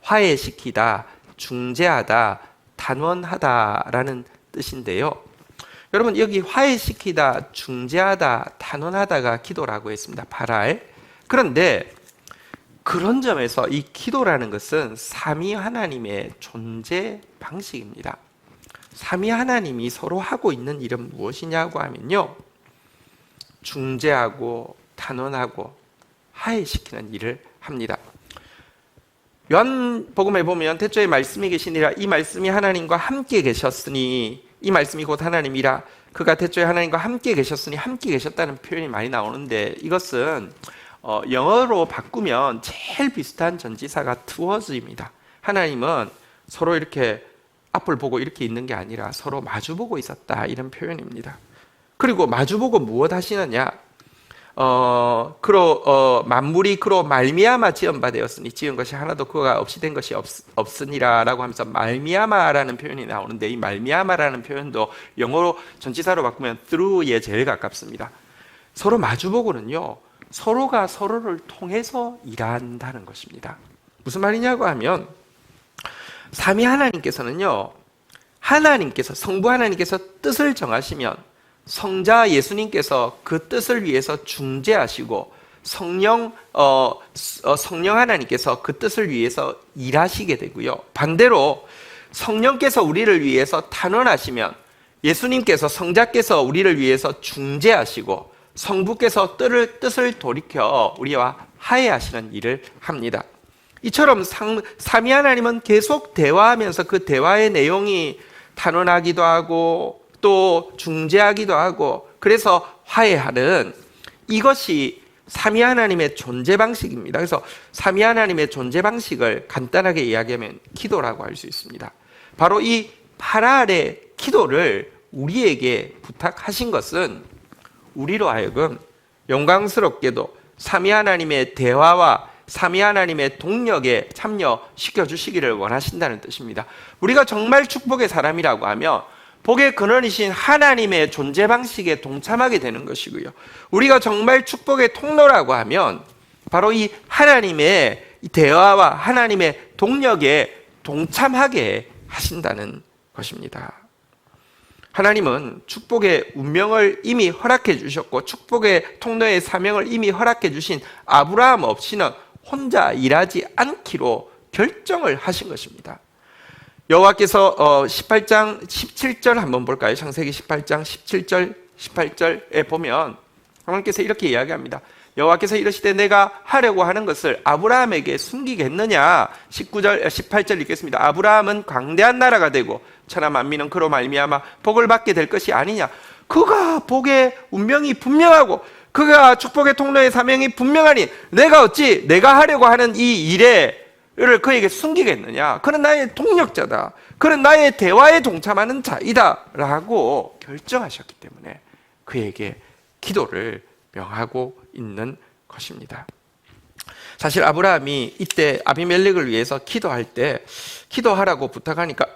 S1: 화해시키다, 중재하다, 단원하다라는 뜻인데요. 여러분, 여기 화해시키다, 중재하다, 단원하다가 기도라고 했습니다. 파랄. 그런데 그런 점에서 이 기도라는 것은 삼위 하나님의 존재 방식입니다. 삼위 하나님이 서로 하고 있는 일은 무엇이냐고 하면요, 중재하고 단원하고 화해시키는 일을 합니다. 요한복음에 보면 태초에 말씀이 계시니라, 이 말씀이 하나님과 함께 계셨으니, 이 말씀이 곧 하나님이라, 그가 태초에 하나님과 함께 계셨으니, 함께 계셨다는 표현이 많이 나오는데, 이것은 영어로 바꾸면 제일 비슷한 전치사가 toward입니다. 하나님은 서로 이렇게 앞을 보고 이렇게 있는 게 아니라 서로 마주보고 있었다, 이런 표현입니다. 그리고 마주보고 무엇 하시느냐? 만물이 그로 말미암아 지은 바 되었으니 지은 것이 하나도 그가 없이 된 것이 없으니라라고 하면서 말미암아라는 표현이 나오는데, 이 말미암아라는 표현도 영어로 전치사로 바꾸면 through에 제일 가깝습니다. 서로 마주보고는요, 서로가 서로를 통해서 일한다는 것입니다. 무슨 말이냐고 하면, 삼위 하나님께서는요, 성부 하나님께서 뜻을 정하시면 성자 예수님께서 그 뜻을 위해서 중재하시고 성령 하나님께서 그 뜻을 위해서 일하시게 되고요. 반대로 성령께서 우리를 위해서 탄원하시면 예수님께서, 성자께서 우리를 위해서 중재하시고 성부께서 뜻을 돌이켜 우리와 화해하시는 일을 합니다. 이처럼 삼위 하나님은 계속 대화하면서 그 대화의 내용이 탄원하기도 하고 또 중재하기도 하고, 그래서 화해하는, 이것이 삼위 하나님의 존재 방식입니다. 그래서 삼위 하나님의 존재 방식을 간단하게 이야기하면 기도라고 할 수 있습니다. 바로 이 파랄의 기도를 우리에게 부탁하신 것은 우리로 하여금 영광스럽게도 삼위 하나님의 대화와 삼위 하나님의 동력에 참여시켜 주시기를 원하신다는 뜻입니다. 우리가 정말 축복의 사람이라고 하면 복의 근원이신 하나님의 존재 방식에 동참하게 되는 것이고요, 우리가 정말 축복의 통로라고 하면 바로 이 하나님의 대화와 하나님의 동력에 동참하게 하신다는 것입니다. 하나님은 축복의 운명을 이미 허락해 주셨고 축복의 통로의 사명을 이미 허락해 주신 아브라함 없이는 혼자 일하지 않기로 결정을 하신 것입니다. 여호와께서 18장 17절 한번 볼까요? 창세기 18장 17절 18절에 보면 하나님께서 이렇게 이야기합니다. 여호와께서 이르시되 내가 하려고 하는 것을 아브라함에게 숨기겠느냐? 18절 읽겠습니다. 아브라함은 광대한 나라가 되고 천하 만민은 그로 말미암아 복을 받게 될 것이 아니냐? 그가 복의 운명이 분명하고 그가 축복의 통로의 사명이 분명하니 내가 어찌 내가 하려고 하는 이 일을 그에게 숨기겠느냐? 그는 나의 동력자다. 그는 나의 대화에 동참하는 자이다 라고 결정하셨기 때문에 그에게 기도를 명하고 있는 것입니다. 사실 아브라함이 이때 아비멜렉을 위해서 기도할 때 기도하라고 부탁하니까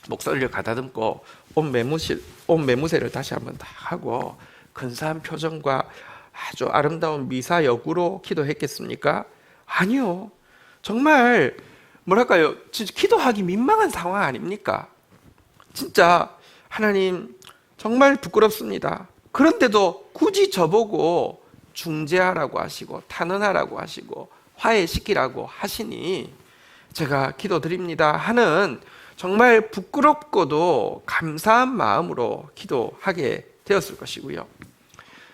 S1: 목소리를 가다듬고 온 매무새를 다시 한번 다 하고 근사한 표정과 아주 아름다운 미사여구로 기도했겠습니까? 아니요. 정말 뭐랄까요, 진짜 기도하기 민망한 상황 아닙니까? 진짜 하나님 정말 부끄럽습니다. 그런데도 굳이 저보고 중재하라고 하시고 탄원하라고 하시고 화해시키라고 하시니 제가 기도드립니다 하는 정말 부끄럽고도 감사한 마음으로 기도하게 되었을 것이고요.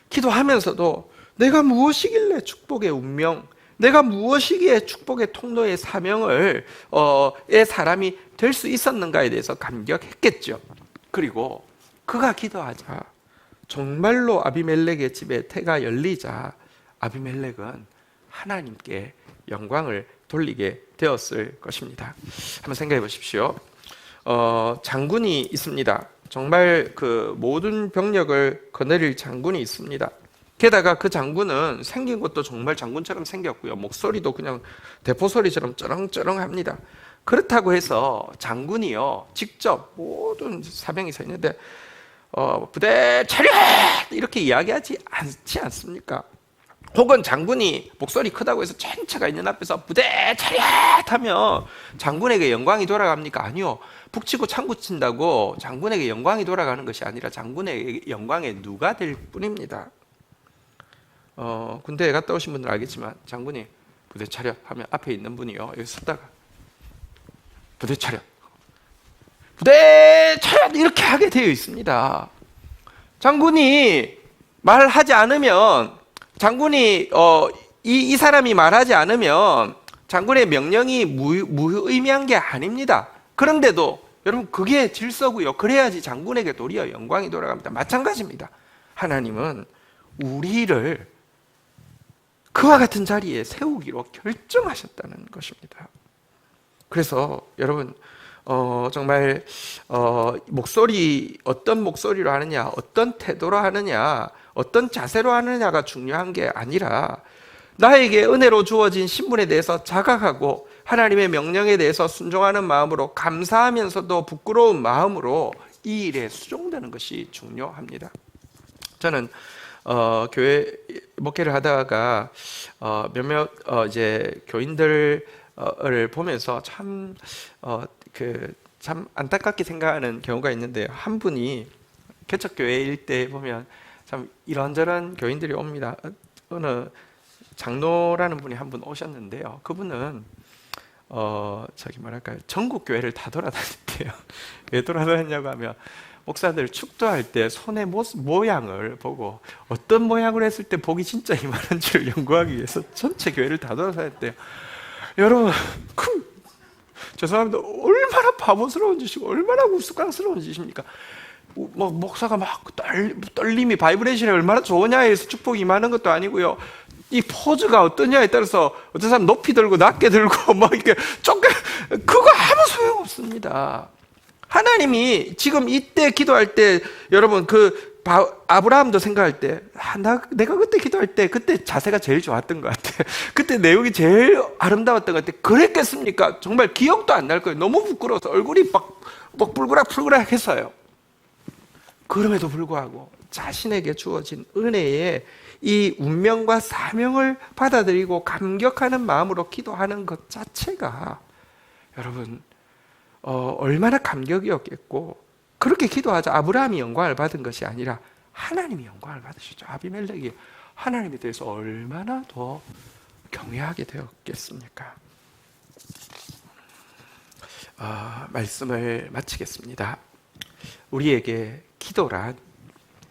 S1: 기도하면서도 내가 무엇이길래 축복의 운명, 내가 무엇이기에 축복의 통로의 사명을 의 사람이 될 수 있었는가에 대해서 감격했겠죠. 그리고 그가 기도하자 정말로 아비멜렉의 집에 태가 열리자 아비멜렉은 하나님께 영광을 돌리게 되었을 것입니다. 한번 생각해 보십시오. 장군이 있습니다. 정말 그 모든 병력을 거느릴 장군이 있습니다. 게다가 그 장군은 생긴 것도 정말 장군처럼 생겼고요. 목소리도 그냥 대포소리처럼 쩌렁쩌렁합니다. 그렇다고 해서 장군이요 직접 모든 사병이 서 있는데 부대 차렷 이렇게 이야기하지 않지 않습니까? 혹은 장군이 목소리 크다고 해서 전차가 있는 앞에서 부대 차렷 하면 장군에게 영광이 돌아갑니까? 아니요. 북치고 창구 친다고 장군에게 영광이 돌아가는 것이 아니라 장군의 영광의 누가 될 뿐입니다. 군대에 갔다 오신 분들 알겠지만 장군이 부대 차렷 하면 앞에 있는 분이요 여기 섰다가 부대 차렷 부대 차렷 이렇게 하게 되어 있습니다. 장군이 말하지 않으면 장군이 이 사람이 말하지 않으면 장군의 명령이 무의미한 게 아닙니다. 그런데도 여러분 그게 질서고요. 그래야지 장군에게 도리어 영광이 돌아갑니다. 마찬가지입니다. 하나님은 우리를 그와 같은 자리에 세우기로 결정하셨다는 것입니다. 그래서 여러분 정말 목소리 어떤 목소리로 하느냐, 어떤 태도로 하느냐, 어떤 자세로 하느냐가 중요한 게 아니라 나에게 은혜로 주어진 신분에 대해서 자각하고 하나님의 명령에 대해서 순종하는 마음으로 감사하면서도 부끄러운 마음으로 이 일에 수종되는 것이 중요합니다. 저는 교회 목회를 하다가 몇몇 이제 교인들을 보면서 참 안타깝게 생각하는 경우가 있는데 한 분이 개척교회일 때 보면 참 이런저런 교인들이 옵니다. 어느 장로라는 분이 한 분 오셨는데요. 그분은 전국 교회를 다 돌아다녔대요. 왜 돌아다녔냐고 하면 목사들 축도할 때 손의 모양을 보고 어떤 모양을 했을 때 복이 진짜 임하는지를 연구하기 위해서 전체 교회를 다 돌아다녔대요. 여러분 죄송합니다. 얼마나 바보스러운 짓이고 얼마나 우스꽝스러운 짓입니까? 목사가 막 떨림이 바이브레이션이 얼마나 좋으냐에 의해서 축복이 임하는 것도 아니고요. 이 포즈가 어떠냐에 따라서 어떤 사람 높이 들고 낮게 들고 막 이렇게 그거 아무 소용 없습니다. 하나님이 지금 이때 기도할 때 여러분 아브라함도 생각할 때 내가 그때 기도할 때 그때 자세가 제일 좋았던 것 같아. 그때 내용이 제일 아름다웠던 것 같아. 그랬겠습니까? 정말 기억도 안 날 거예요. 너무 부끄러워서 얼굴이 막 뿔그락뿔그락 했어요. 그럼에도 불구하고 자신에게 주어진 은혜에 이 운명과 사명을 받아들이고 감격하는 마음으로 기도하는 것 자체가 여러분 얼마나 감격이었겠고, 그렇게 기도하자 아브라함이 영광을 받은 것이 아니라 하나님이 영광을 받으셨죠. 아비멜렉이 하나님에 대해서 얼마나 더 경외하게 되었겠습니까? 말씀을 마치겠습니다. 우리에게 기도란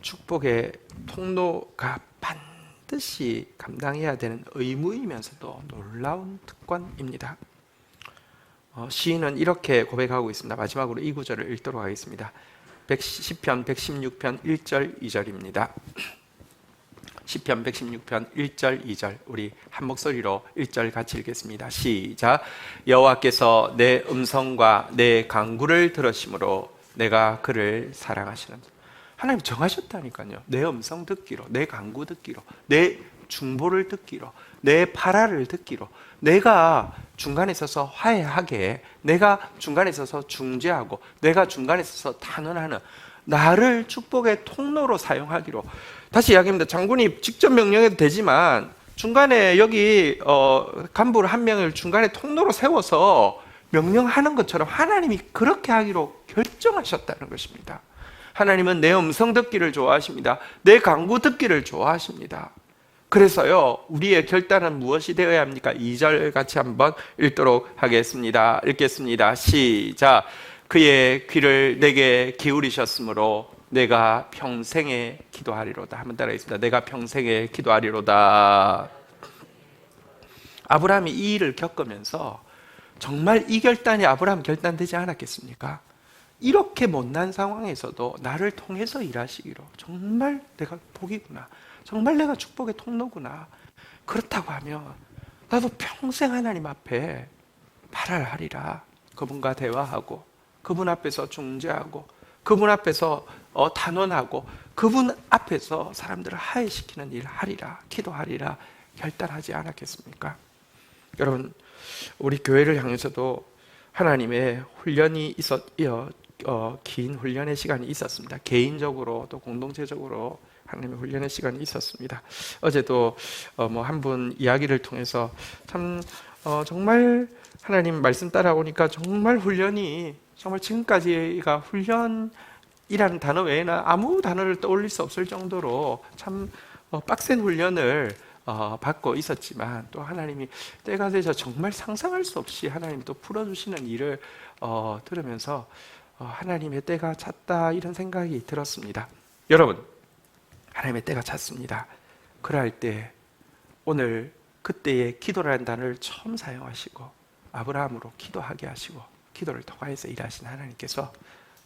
S1: 축복의 통로가 반드시 감당해야 되는 의무이면서도 놀라운 특권입니다. 시인은 이렇게 고백하고 있습니다. 마지막으로 이 구절을 읽도록 하겠습니다. 시편 116편 1절 2절입니다. 시편 116편 1절 2절 우리 한 목소리로 1절 같이 읽겠습니다. 시작. 여호와께서 내 음성과 내 간구를 들으심으로 내가 그를 사랑하시는. 하나님 정하셨다니까요. 내 음성 듣기로, 내 간구 듣기로, 내 중보를 듣기로, 내 파라를 듣기로, 내가 중간에 서서 화해하게, 내가 중간에 서서 중재하고, 내가 중간에 서서 탄원하는 나를 축복의 통로로 사용하기로. 다시 이야기합니다. 장군이 직접 명령해도 되지만 중간에 여기 간부 한 명을 중간에 통로로 세워서 명령하는 것처럼 하나님이 그렇게 하기로 결정하셨다는 것입니다. 하나님은 내 음성 듣기를 좋아하십니다. 내 간구 듣기를 좋아하십니다. 그래서요, 우리의 결단은 무엇이 되어야 합니까? 2절 같이 한번 읽도록 하겠습니다. 읽겠습니다. 시작. 그의 귀를 내게 기울이셨으므로 내가 평생에 기도하리로다. 한번 따라하겠습니다. 내가 평생에 기도하리로다. 아브라함이 이 일을 겪으면서 정말 이 결단이 아브라함 결단되지 않았겠습니까? 이렇게 못난 상황에서도 나를 통해서 일하시기로, 정말 내가 복이구나, 정말 내가 축복의 통로구나, 그렇다고 하면 나도 평생 하나님 앞에 말을 하리라. 그분과 대화하고 그분 앞에서 중재하고 그분 앞에서 단언하고 그분 앞에서 사람들을 화해시키는 일을 하리라, 기도하리라 결단하지 않았겠습니까? 여러분, 우리 교회를 향해서도 하나님의 훈련이 긴 훈련의 시간이 있었습니다. 개인적으로 또 공동체적으로 하나님의 훈련의 시간이 있었습니다. 어제도 한 분 이야기를 통해서 참 정말 하나님 말씀 따라오니까 정말 훈련이 정말 지금까지가 훈련이라는 단어 외에는 아무 단어를 떠올릴 수 없을 정도로 참 빡센 훈련을 받고 있었지만 또 하나님이 때가 되자 정말 상상할 수 없이 하나님이 또 풀어주시는 일을 들으면서 하나님의 때가 찼다 이런 생각이 들었습니다. 여러분, 하나님의 때가 찼습니다. 그럴 때 오늘 그때의 기도라는 단어를 처음 사용하시고 아브라함으로 기도하게 하시고 기도를 통하여서 일하신 하나님께서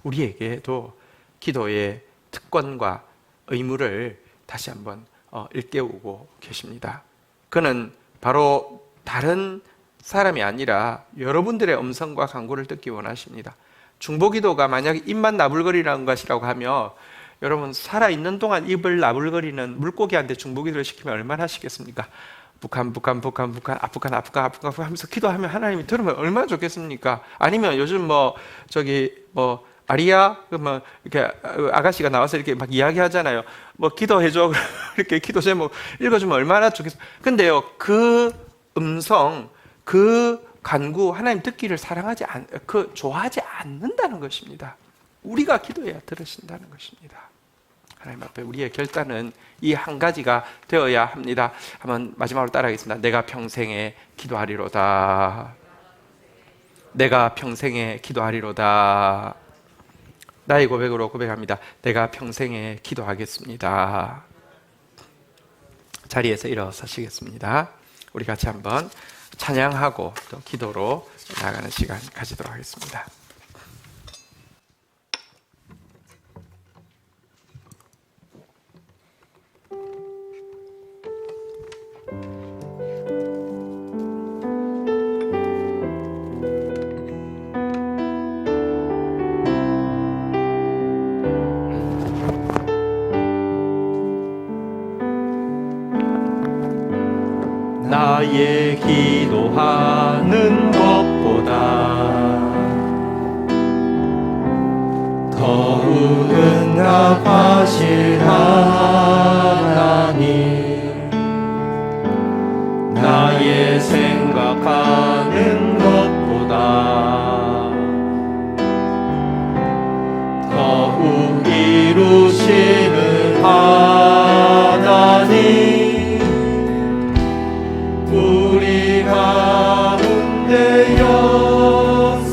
S1: 우리에게도 기도의 특권과 의무를 다시 한번 일깨우고 계십니다. 그는 바로 다른 사람이 아니라 여러분들의 음성과 간구를 듣기 원하십니다. 중보기도가 만약에 입만 나불거리라는 것이라고 하면 여러분 살아있는 동안 입을 나불거리는 물고기한테 중보기도를 시키면 얼마나 하시겠습니까? 북한 하면서 기도하면 하나님이 들으면 얼마나 좋겠습니까? 아니면 요즘 아리야? 이렇게 아가씨가 나와서 이렇게 막 이야기하잖아요. 기도해줘. 이렇게 기도 제목 읽어주면 얼마나 좋겠어요. 근데요, 그 음성, 그 간구, 하나님 듣기를 좋아하지 않는다는 것입니다. 우리가 기도해야 들으신다는 것입니다. 하나님 앞에 우리의 결단은 이 한 가지가 되어야 합니다. 한번 마지막으로 따라하겠습니다. 내가 평생에 기도하리로다. 내가 평생에 기도하리로다. 나의 고백으로 고백합니다. 내가 평생에 기도하겠습니다. 자리에서 일어서시겠습니다. 우리 같이 한번 찬양하고 또 기도로 나아가는 시간 가지도록 하겠습니다.
S3: 나의 기도하는 것보다 더욱 응답하실 하나님, 나의 생각하는 것보다 더욱 이루시는 하나님, 우리 가운데 역사하신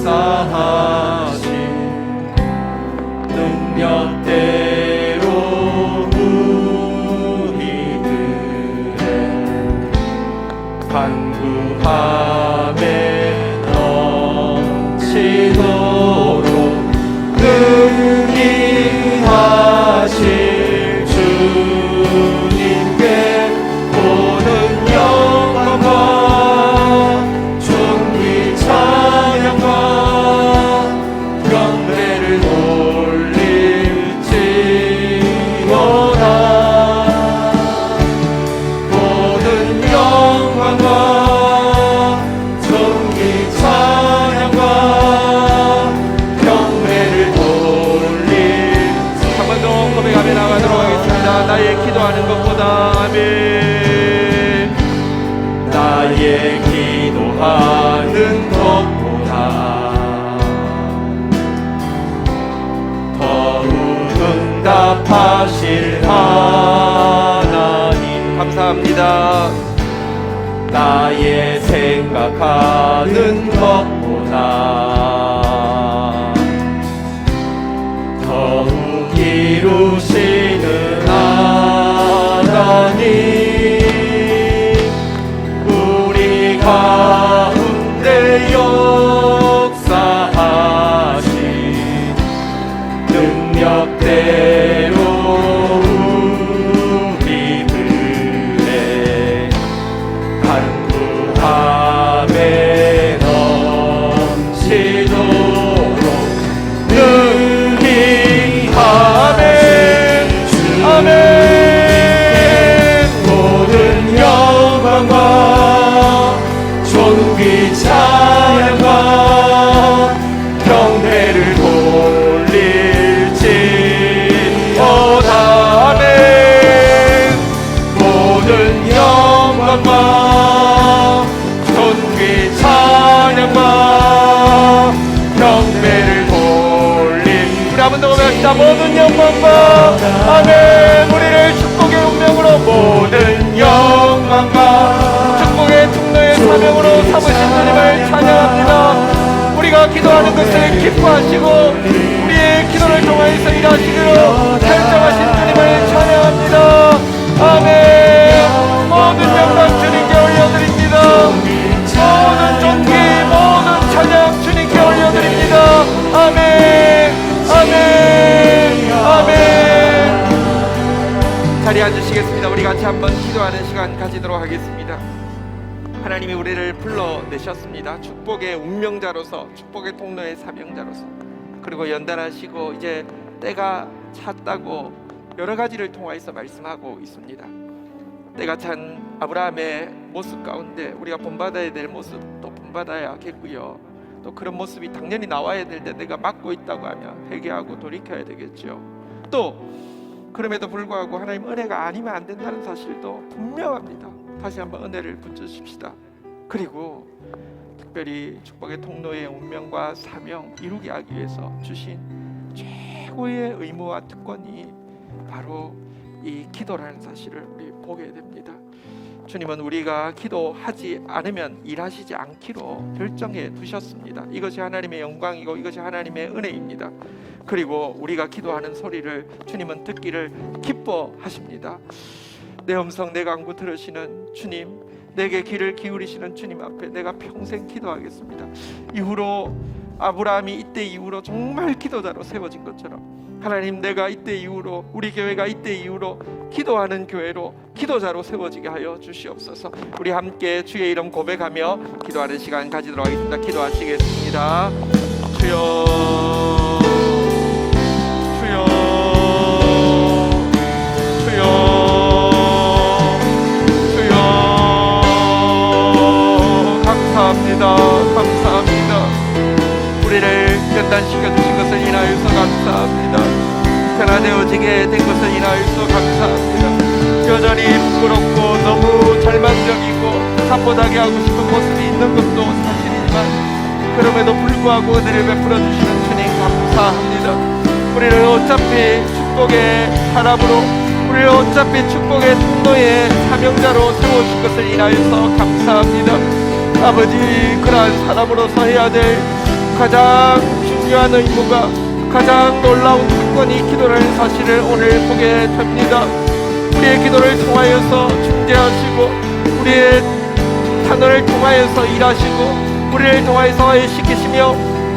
S3: 능력대로 우리들의 간구함에 넘치도록 능히 하실 주님께 모든 영광과 존귀 찬양과 경배를 돌릴지어다. 모든 영광과 존귀 찬양과 경배를 돌릴지어다.
S1: 한 번 더 고백하며 나가도록 하겠습니다. 나의 기도하는 것보다 아멘.
S3: 나의 기도하는 것보다 더욱 응답하실 하나님,
S1: 감사합니다.
S3: 나의 생각하는 것보다 더욱 이루시는 하나님, 우리 가운데 역사하신 능력대로 우리들의 간구함에 넘치도록 영광과 아멘. 우리를 축복의 운명으로 모든 영광과 축복의 통로의 사명으로 삼으신 주님을 찬양합니다. 우리가 기도하는 것을 기뻐하시고 우리의 기도를 통하여서 일하시기로 결정하신 주님을 찬양합니다. 아멘. 모든 영광 주님께 올려드립니다. 모든 존귀 모든 찬양 주님께 올려드립니다. 아멘. 아멘. 아멘. 자리에 앉으시겠습니다. 우리 같이 한번 기도하는 시간 가지도록 하겠습니다. 하나님이 우리를 불러내셨습니다. 축복의 운명자로서, 축복의 통로의 사명자로서. 그리고 연단하시고 이제 때가 찼다고 여러 가지를 통하여서 말씀하고 있습니다. 때가 찬 아브라함의 모습 가운데 우리가 본받아야 될 모습도 본받아야겠고요. 또 그런 모습이 당연히 나와야 될 때 내가 막고 있다고 하면 회개하고 돌이켜야 되겠죠. 또 그럼에도 불구하고 하나님 은혜가 아니면 안 된다는 사실도 분명합니다. 다시 한번 은혜를 붙여주십시다. 그리고 특별히 축복의 통로의 운명과 사명 이루게 하기 위해서 주신 최고의 의무와 특권이 바로 이 기도라는 사실을 우리 보게 됩니다. 주님은 우리가 기도하지 않으면 일하시지 않기로 결정해 두셨습니다. 이것이 하나님의 영광이고 이것이 하나님의 은혜입니다. 그리고 우리가 기도하는 소리를 주님은 듣기를 기뻐하십니다. 내 음성 내 간구 들으시는 주님, 내게 귀를 기울이시는 주님 앞에 내가 평생 기도하겠습니다. 이후로 아브라함이 이때 이후로 정말 기도자로 세워진 것처럼 하나님, 내가 이때 이후로, 우리 교회가 이때 이후로 기도하는 교회로, 기도자로 세워지게 하여 주시옵소서. 우리 함께 주의 이름 고백하며 기도하는 시간 가지도록 하겠습니다. 기도하시겠습니다. 주여, 주여, 주여, 주여. 감사합니다. 감사합니다. 우리를 연단시켜 주신 것을 인하여서 감사합니다. 변화되어지게 된 것을 인하여서 감사합니다. 여전히 부끄럽고 너무 절망적이고 사포하게 하고 싶은 모습이 있는 것도 사실이지만 그럼에도 불구하고 은혜를 베풀어 주시는 주님 감사합니다. 우리를 어차피 축복의 사람으로, 우리를 어차피 축복의 통로의 사명자로 세워줄 것을 인하여서 감사합니다. 아버지, 그러한 사람으로서 해야 될 가장 중요한 의무가, 가장 놀라운 특권이 기도라는 사실을 오늘 보게 됩니다. 우리의 기도를 통하여서 중재하시고 우리의 단어를 통하여서 일하시고 우리를 통하여서 애시키시며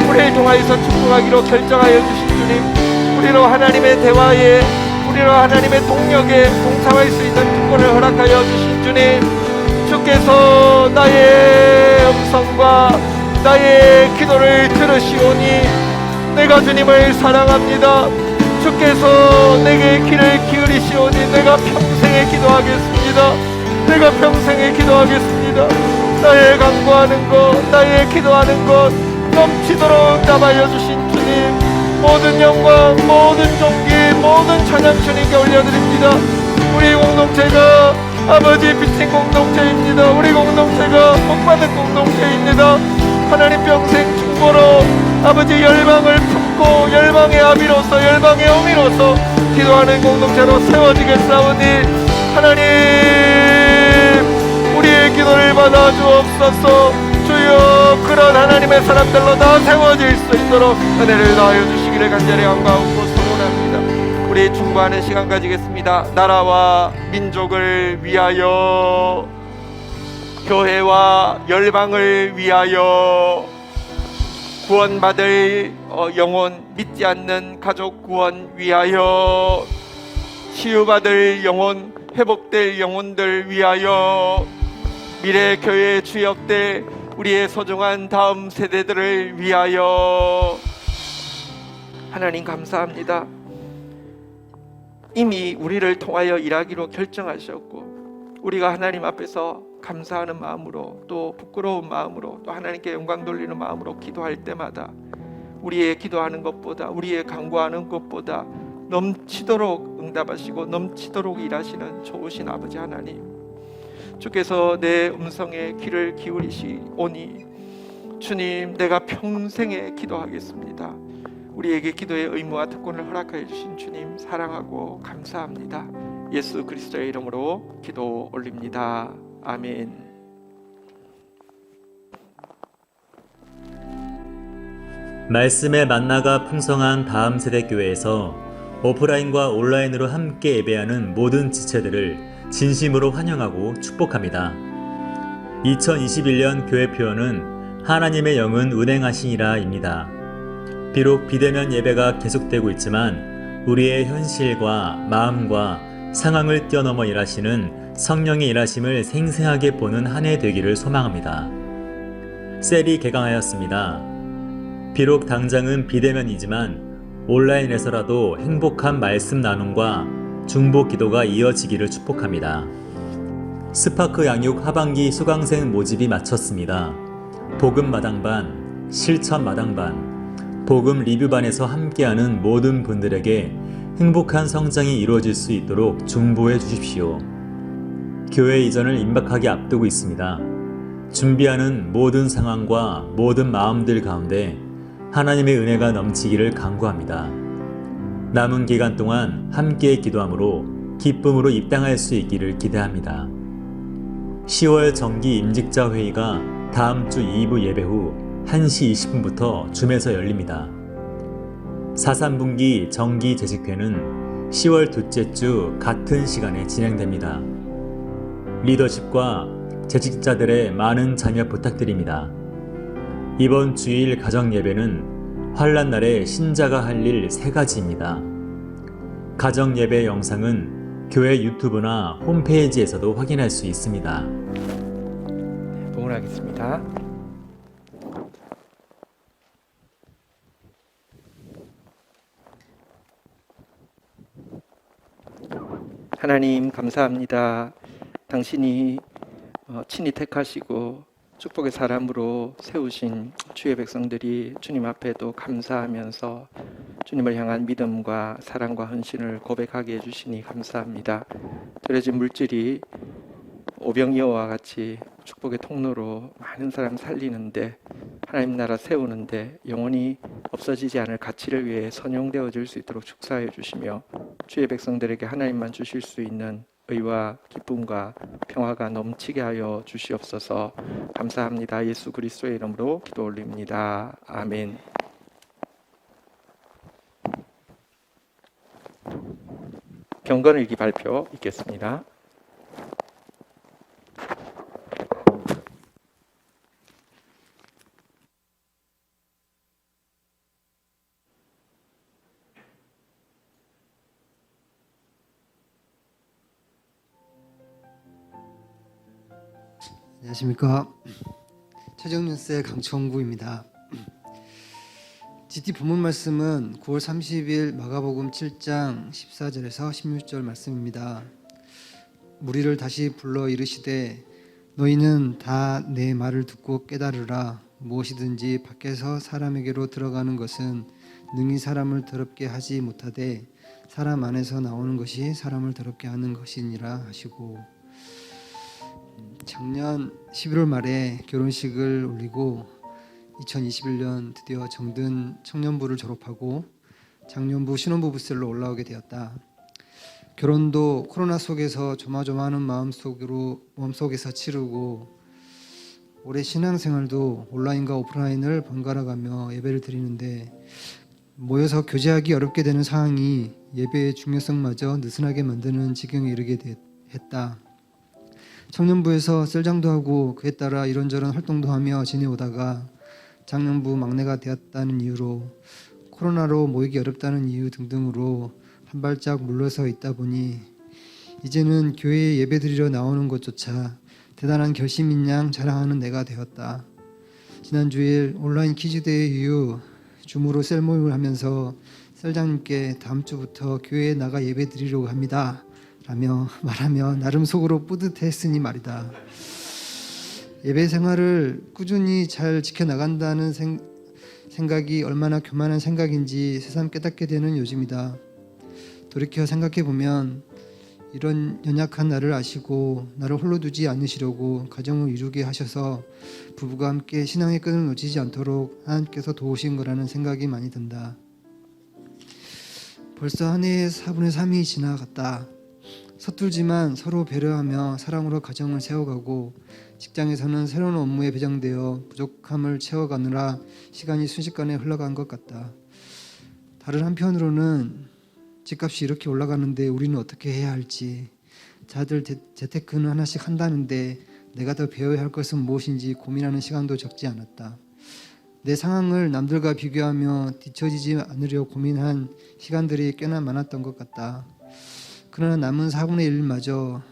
S3: 우리를 통하여서 축복하기로 결정하여 주신 주님, 우리로 하나님의 대화에, 우리로 하나님의 동력에 동참할 수 있는 특권을 허락하여 주신 주님, 주께서 나의 음성과 나의 기도를 들으시오니 내가 주님을 사랑합니다. 주께서 내게 귀를 기울이시오니 내가 평생에 기도하겠습니다. 내가 평생에 기도하겠습니다. 나의 간구하는 것, 나의 기도하는 것 넘치도록 담아여 주신 주님, 모든 영광, 모든 존귀, 모든 찬양 주님께 올려드립니다. 우리 공동체가 아버지 비친 공동체입니다. 우리 공동체가 복받은 공동체입니다. 하나님 평생 중보로 아버지 열방을 품고 열방의 아비로서, 열방의 어미로서 기도하는 공동체로 세워지겠사오니 하나님, 우리의 기도를 받아 주옵소서. 주여, 그런 하나님의 사람들로 다 세워질 수 있도록 은혜를 다하여 주시기를 간절히 간구하고 소원합니다. 우리 중보하는 시간 가지겠습니다. 나라와 민족을 위하여, 교회와 열방을 위하여, 구원받을 영혼, 믿지 않는 가족 구원 위하여, 치유받을 영혼, 회복될 영혼들 위하여, 미래 교회 주역될 우리의 소중한 다음 세대들을 위하여. 하나님 감사합니다. 이미 우리를 통하여 일하기로 결정하셨고 우리가 하나님 앞에서 감사하는 마음으로, 또 부끄러운 마음으로, 또 하나님께 영광 돌리는 마음으로 기도할 때마다 우리의 기도하는 것보다, 우리의 간구하는 것보다 넘치도록 응답하시고 넘치도록 일하시는 좋으신 아버지 하나님, 주께서 내 음성에 귀를 기울이시오니 주님, 내가 평생에 기도하겠습니다.
S1: 우리에게 기도의 의무와 특권을 허락하여 주신 주님 사랑하고 감사합니다. 예수 그리스도의 이름으로 기도 올립니다. 아멘.
S5: 말씀의 만나가 풍성한 다음 세대 교회에서 오프라인과 온라인으로 함께 예배하는 모든 지체들을 진심으로 환영하고 축복합니다. 2021년 교회 표어는 하나님의 영은 운행하시니라입니다. 비록 비대면 예배가 계속되고 있지만 우리의 현실과 마음과 상황을 뛰어넘어 일하시는 성령의 일하심을 생생하게 보는 한 해 되기를 소망합니다. 셀이 개강하였습니다. 비록 당장은 비대면이지만 온라인에서라도 행복한 말씀 나눔과 중보 기도가 이어지기를 축복합니다. 스파크 양육 하반기 수강생 모집이 마쳤습니다. 복음 마당반, 실천 마당반, 복음 리뷰반에서 함께하는 모든 분들에게 행복한 성장이 이루어질 수 있도록 중보해 주십시오. 교회 이전을 임박하게 앞두고 있습니다. 준비하는 모든 상황과 모든 마음들 가운데 하나님의 은혜가 넘치기를 간구합니다. 남은 기간 동안 함께 기도함으로 기쁨으로 입당할 수 있기를 기대합니다. 10월 정기 임직자 회의가 다음 주 2부 예배 후 1시 20분부터 줌에서 열립니다. 4.3분기 정기 재직회는 10월 둘째 주 같은 시간에 진행됩니다. 리더십과 재직자들의 많은 참여 부탁드립니다. 이번 주일 가정 예배는 환란날에 신자가 할 일 3가지입니다. 가정 예배 영상은 교회 유튜브나 홈페이지에서도 확인할 수 있습니다.
S1: 봉헌하겠습니다. 하나님 감사합니다. 당신이 친히 택하시고 축복의 사람으로 세우신 주의 백성들이 주님 앞에도 감사하면서 주님을 향한 믿음과 사랑과 헌신을 고백하게 해주시니 감사합니다. 드려진 물질이 오병이어와 같이 축복의 통로로 많은 사람 살리는데, 하나님 나라 세우는데 영원히 없어지지 않을 가치를 위해 선용되어질 수 있도록 축사해 주시며 주의 백성들에게 하나님만 주실 수 있는 의와 기쁨과 평화가 넘치게 하여 주시옵소서. 감사합니다. 예수 그리스도의 이름으로 기도 올립니다. 아멘. 경건일기 발표 있겠습니다.
S6: 안녕하십니까. 최정윤세 강청구입니다. GT 본문 말씀은 9월 30일 마가복음 7장 14절에서 16절 말씀입니다. 무리를 다시 불러 이르시되 너희는 다 내 말을 듣고 깨달으라. 무엇이든지 밖에서 사람에게로 들어가는 것은 능히 사람을 더럽게 하지 못하되 사람 안에서 나오는 것이 사람을 더럽게 하는 것이니라 하시고, 작년 11월 말에 결혼식을 올리고 2021년 드디어 정든 청년부를 졸업하고 장년부 신혼부부셀로 올라오게 되었다. 결혼도 코로나 속에서 조마조마하는 마음속에서 치르고, 올해 신앙생활도 온라인과 오프라인을 번갈아 가며 예배를 드리는데 모여서 교제하기 어렵게 되는 상황이 예배의 중요성마저 느슨하게 만드는 지경에 이르게 했다. 청년부에서 셀장도 하고 그에 따라 이런저런 활동도 하며 지내오다가 장년부 막내가 되었다는 이유로, 코로나로 모이기 어렵다는 이유 등등으로 한 발짝 물러서 있다 보니 이제는 교회에 예배드리러 나오는 것조차 대단한 결심인 양 자랑하는 내가 되었다. 지난 주일 온라인 퀴즈대회 이후 줌으로 셀 모임을 하면서 셀장님께 다음 주부터 교회에 나가 예배드리려고 합니다 라며 말하며 나름 속으로 뿌듯했으니 말이다. 예배 생활을 꾸준히 잘 지켜나간다는 생각이 얼마나 교만한 생각인지 새삼 깨닫게 되는 요즘이다. 돌이켜 생각해보면 이런 연약한 나를 아시고 나를 홀로 두지 않으시려고 가정을 이루게 하셔서 부부가 함께 신앙의 끈을 놓치지 않도록 하나님께서 도우신 거라는 생각이 많이 든다. 벌써 한 해의 4분의 3이 지나갔다. 서툴지만 서로 배려하며 사랑으로 가정을 세워가고 직장에서는 새로운 업무에 배정되어 부족함을 채워가느라 시간이 순식간에 흘러간 것 같다. 다른 한편으로는 집값이 이렇게 올라가는데 우리는 어떻게 해야 할지, 자들 재테크는 하나씩 한다는데 내가 더 배워야 할 것은 무엇인지 고민하는 시간도 적지 않았다. 내 상황을 남들과 비교하며 뒤처지지 않으려 고민한 시간들이 꽤나 많았던 것 같다. 그러나 남은 4분의 1마저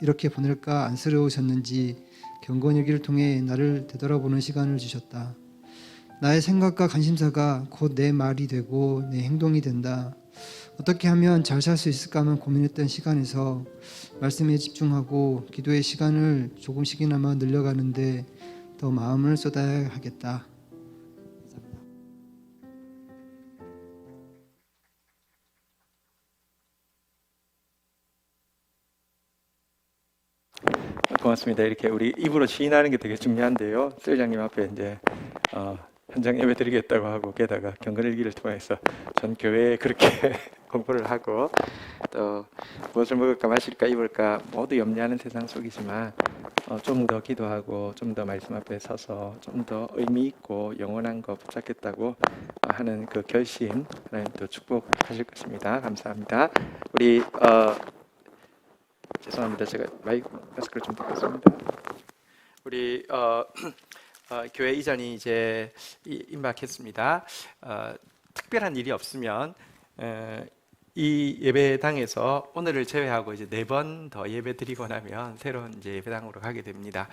S6: 이렇게 보낼까 안쓰러우셨는지 경건일기를 통해 나를 되돌아보는 시간을 주셨다. 나의 생각과 관심사가 곧 내 말이 되고 내 행동이 된다. 어떻게 하면 잘 살 수 있을까만 고민했던 시간에서 말씀에 집중하고 기도의 시간을 조금씩이나마 늘려가는데 더 마음을 쏟아야 하겠다.
S1: 고맙습니다. 이렇게 우리 입으로 시인하는 게 되게 중요한데요. 셀장님 앞에 이제 현장 예배 드리겠다고 하고 게다가 경건일기를 통해서 전 교회에 그렇게 공부를 하고 또 무엇을 먹을까 마실까 입을까 모두 염려하는 세상 속이지만 좀 더 기도하고 좀 더 말씀 앞에 서서 좀 더 의미 있고 영원한 거 붙잡겠다고 하는 그 결심 하나님 또 축복하실 것입니다. 감사합니다. 우리 죄송합니다. 제가 마스크를 좀 닫겠습니다. 우리 교회 이전이 이제 임박했습니다. 특별한 일이 없으면 이 예배당에서 오늘을 제외하고 이제 4번 더 예배 드리고 나면 새로운 이제 예배당으로 가게 됩니다.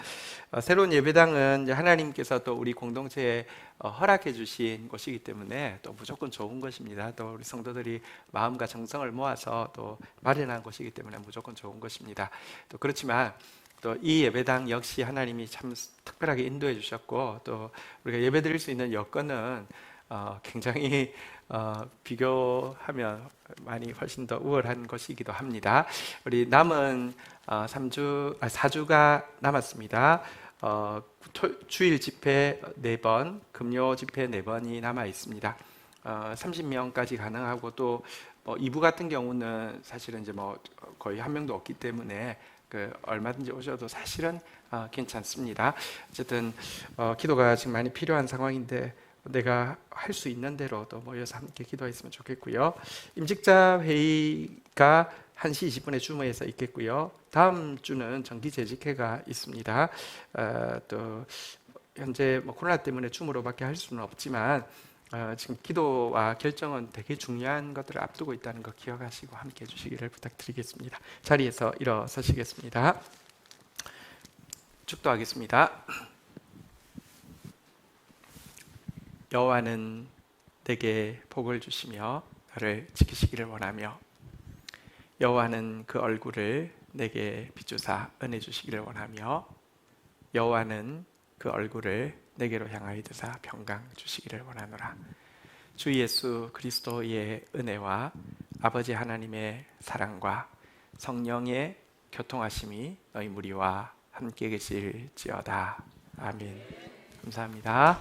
S1: 새로운 예배당은 이제 하나님께서 또 우리 공동체에 허락해 주신 곳이기 때문에 또 무조건 좋은 것입니다. 또 우리 성도들이 마음과 정성을 모아서 또 마련한 곳이기 때문에 무조건 좋은 것입니다. 또 그렇지만 또 이 예배당 역시 하나님이 참 특별하게 인도해 주셨고 또 우리가 예배 드릴 수 있는 여건은 굉장히 비교하면 많이 훨씬 더 우월한 것이기도 합니다. 우리 남은 4주가 남았습니다. 주일 집회 4번, 금요 집회 4번이 남아 있습니다. 30명까지 가능하고 또 2부 같은 경우는 사실은 이제 거의 한 명도 없기 때문에 얼마든지 오셔도 사실은 괜찮습니다. 어쨌든 기도가 지금 많이 필요한 상황인데 내가 할 수 있는 대로 또 모여서 함께 기도했으면 좋겠고요. 임직자 회의가 1시 20분에 줌에서 있겠고요. 다음 주는 정기재직회가 있습니다. 또 현재 코로나 때문에 줌으로밖에 할 수는 없지만 지금 기도와 결정은 되게 중요한 것들을 앞두고 있다는 거 기억하시고 함께 해주시기를 부탁드리겠습니다. 자리에서 일어서시겠습니다. 축도하겠습니다. 여호와는 내게 복을 주시며 나를 지키시기를 원하며 여호와는 그 얼굴을 내게 비추사 은혜 주시기를 원하며 여호와는 그 얼굴을 내게로 향하여 드사 평강 주시기를 원하노라. 주 예수 그리스도의 은혜와 아버지 하나님의 사랑과 성령의 교통하심이 너희 무리와 함께 계실지어다. 아멘. 감사합니다.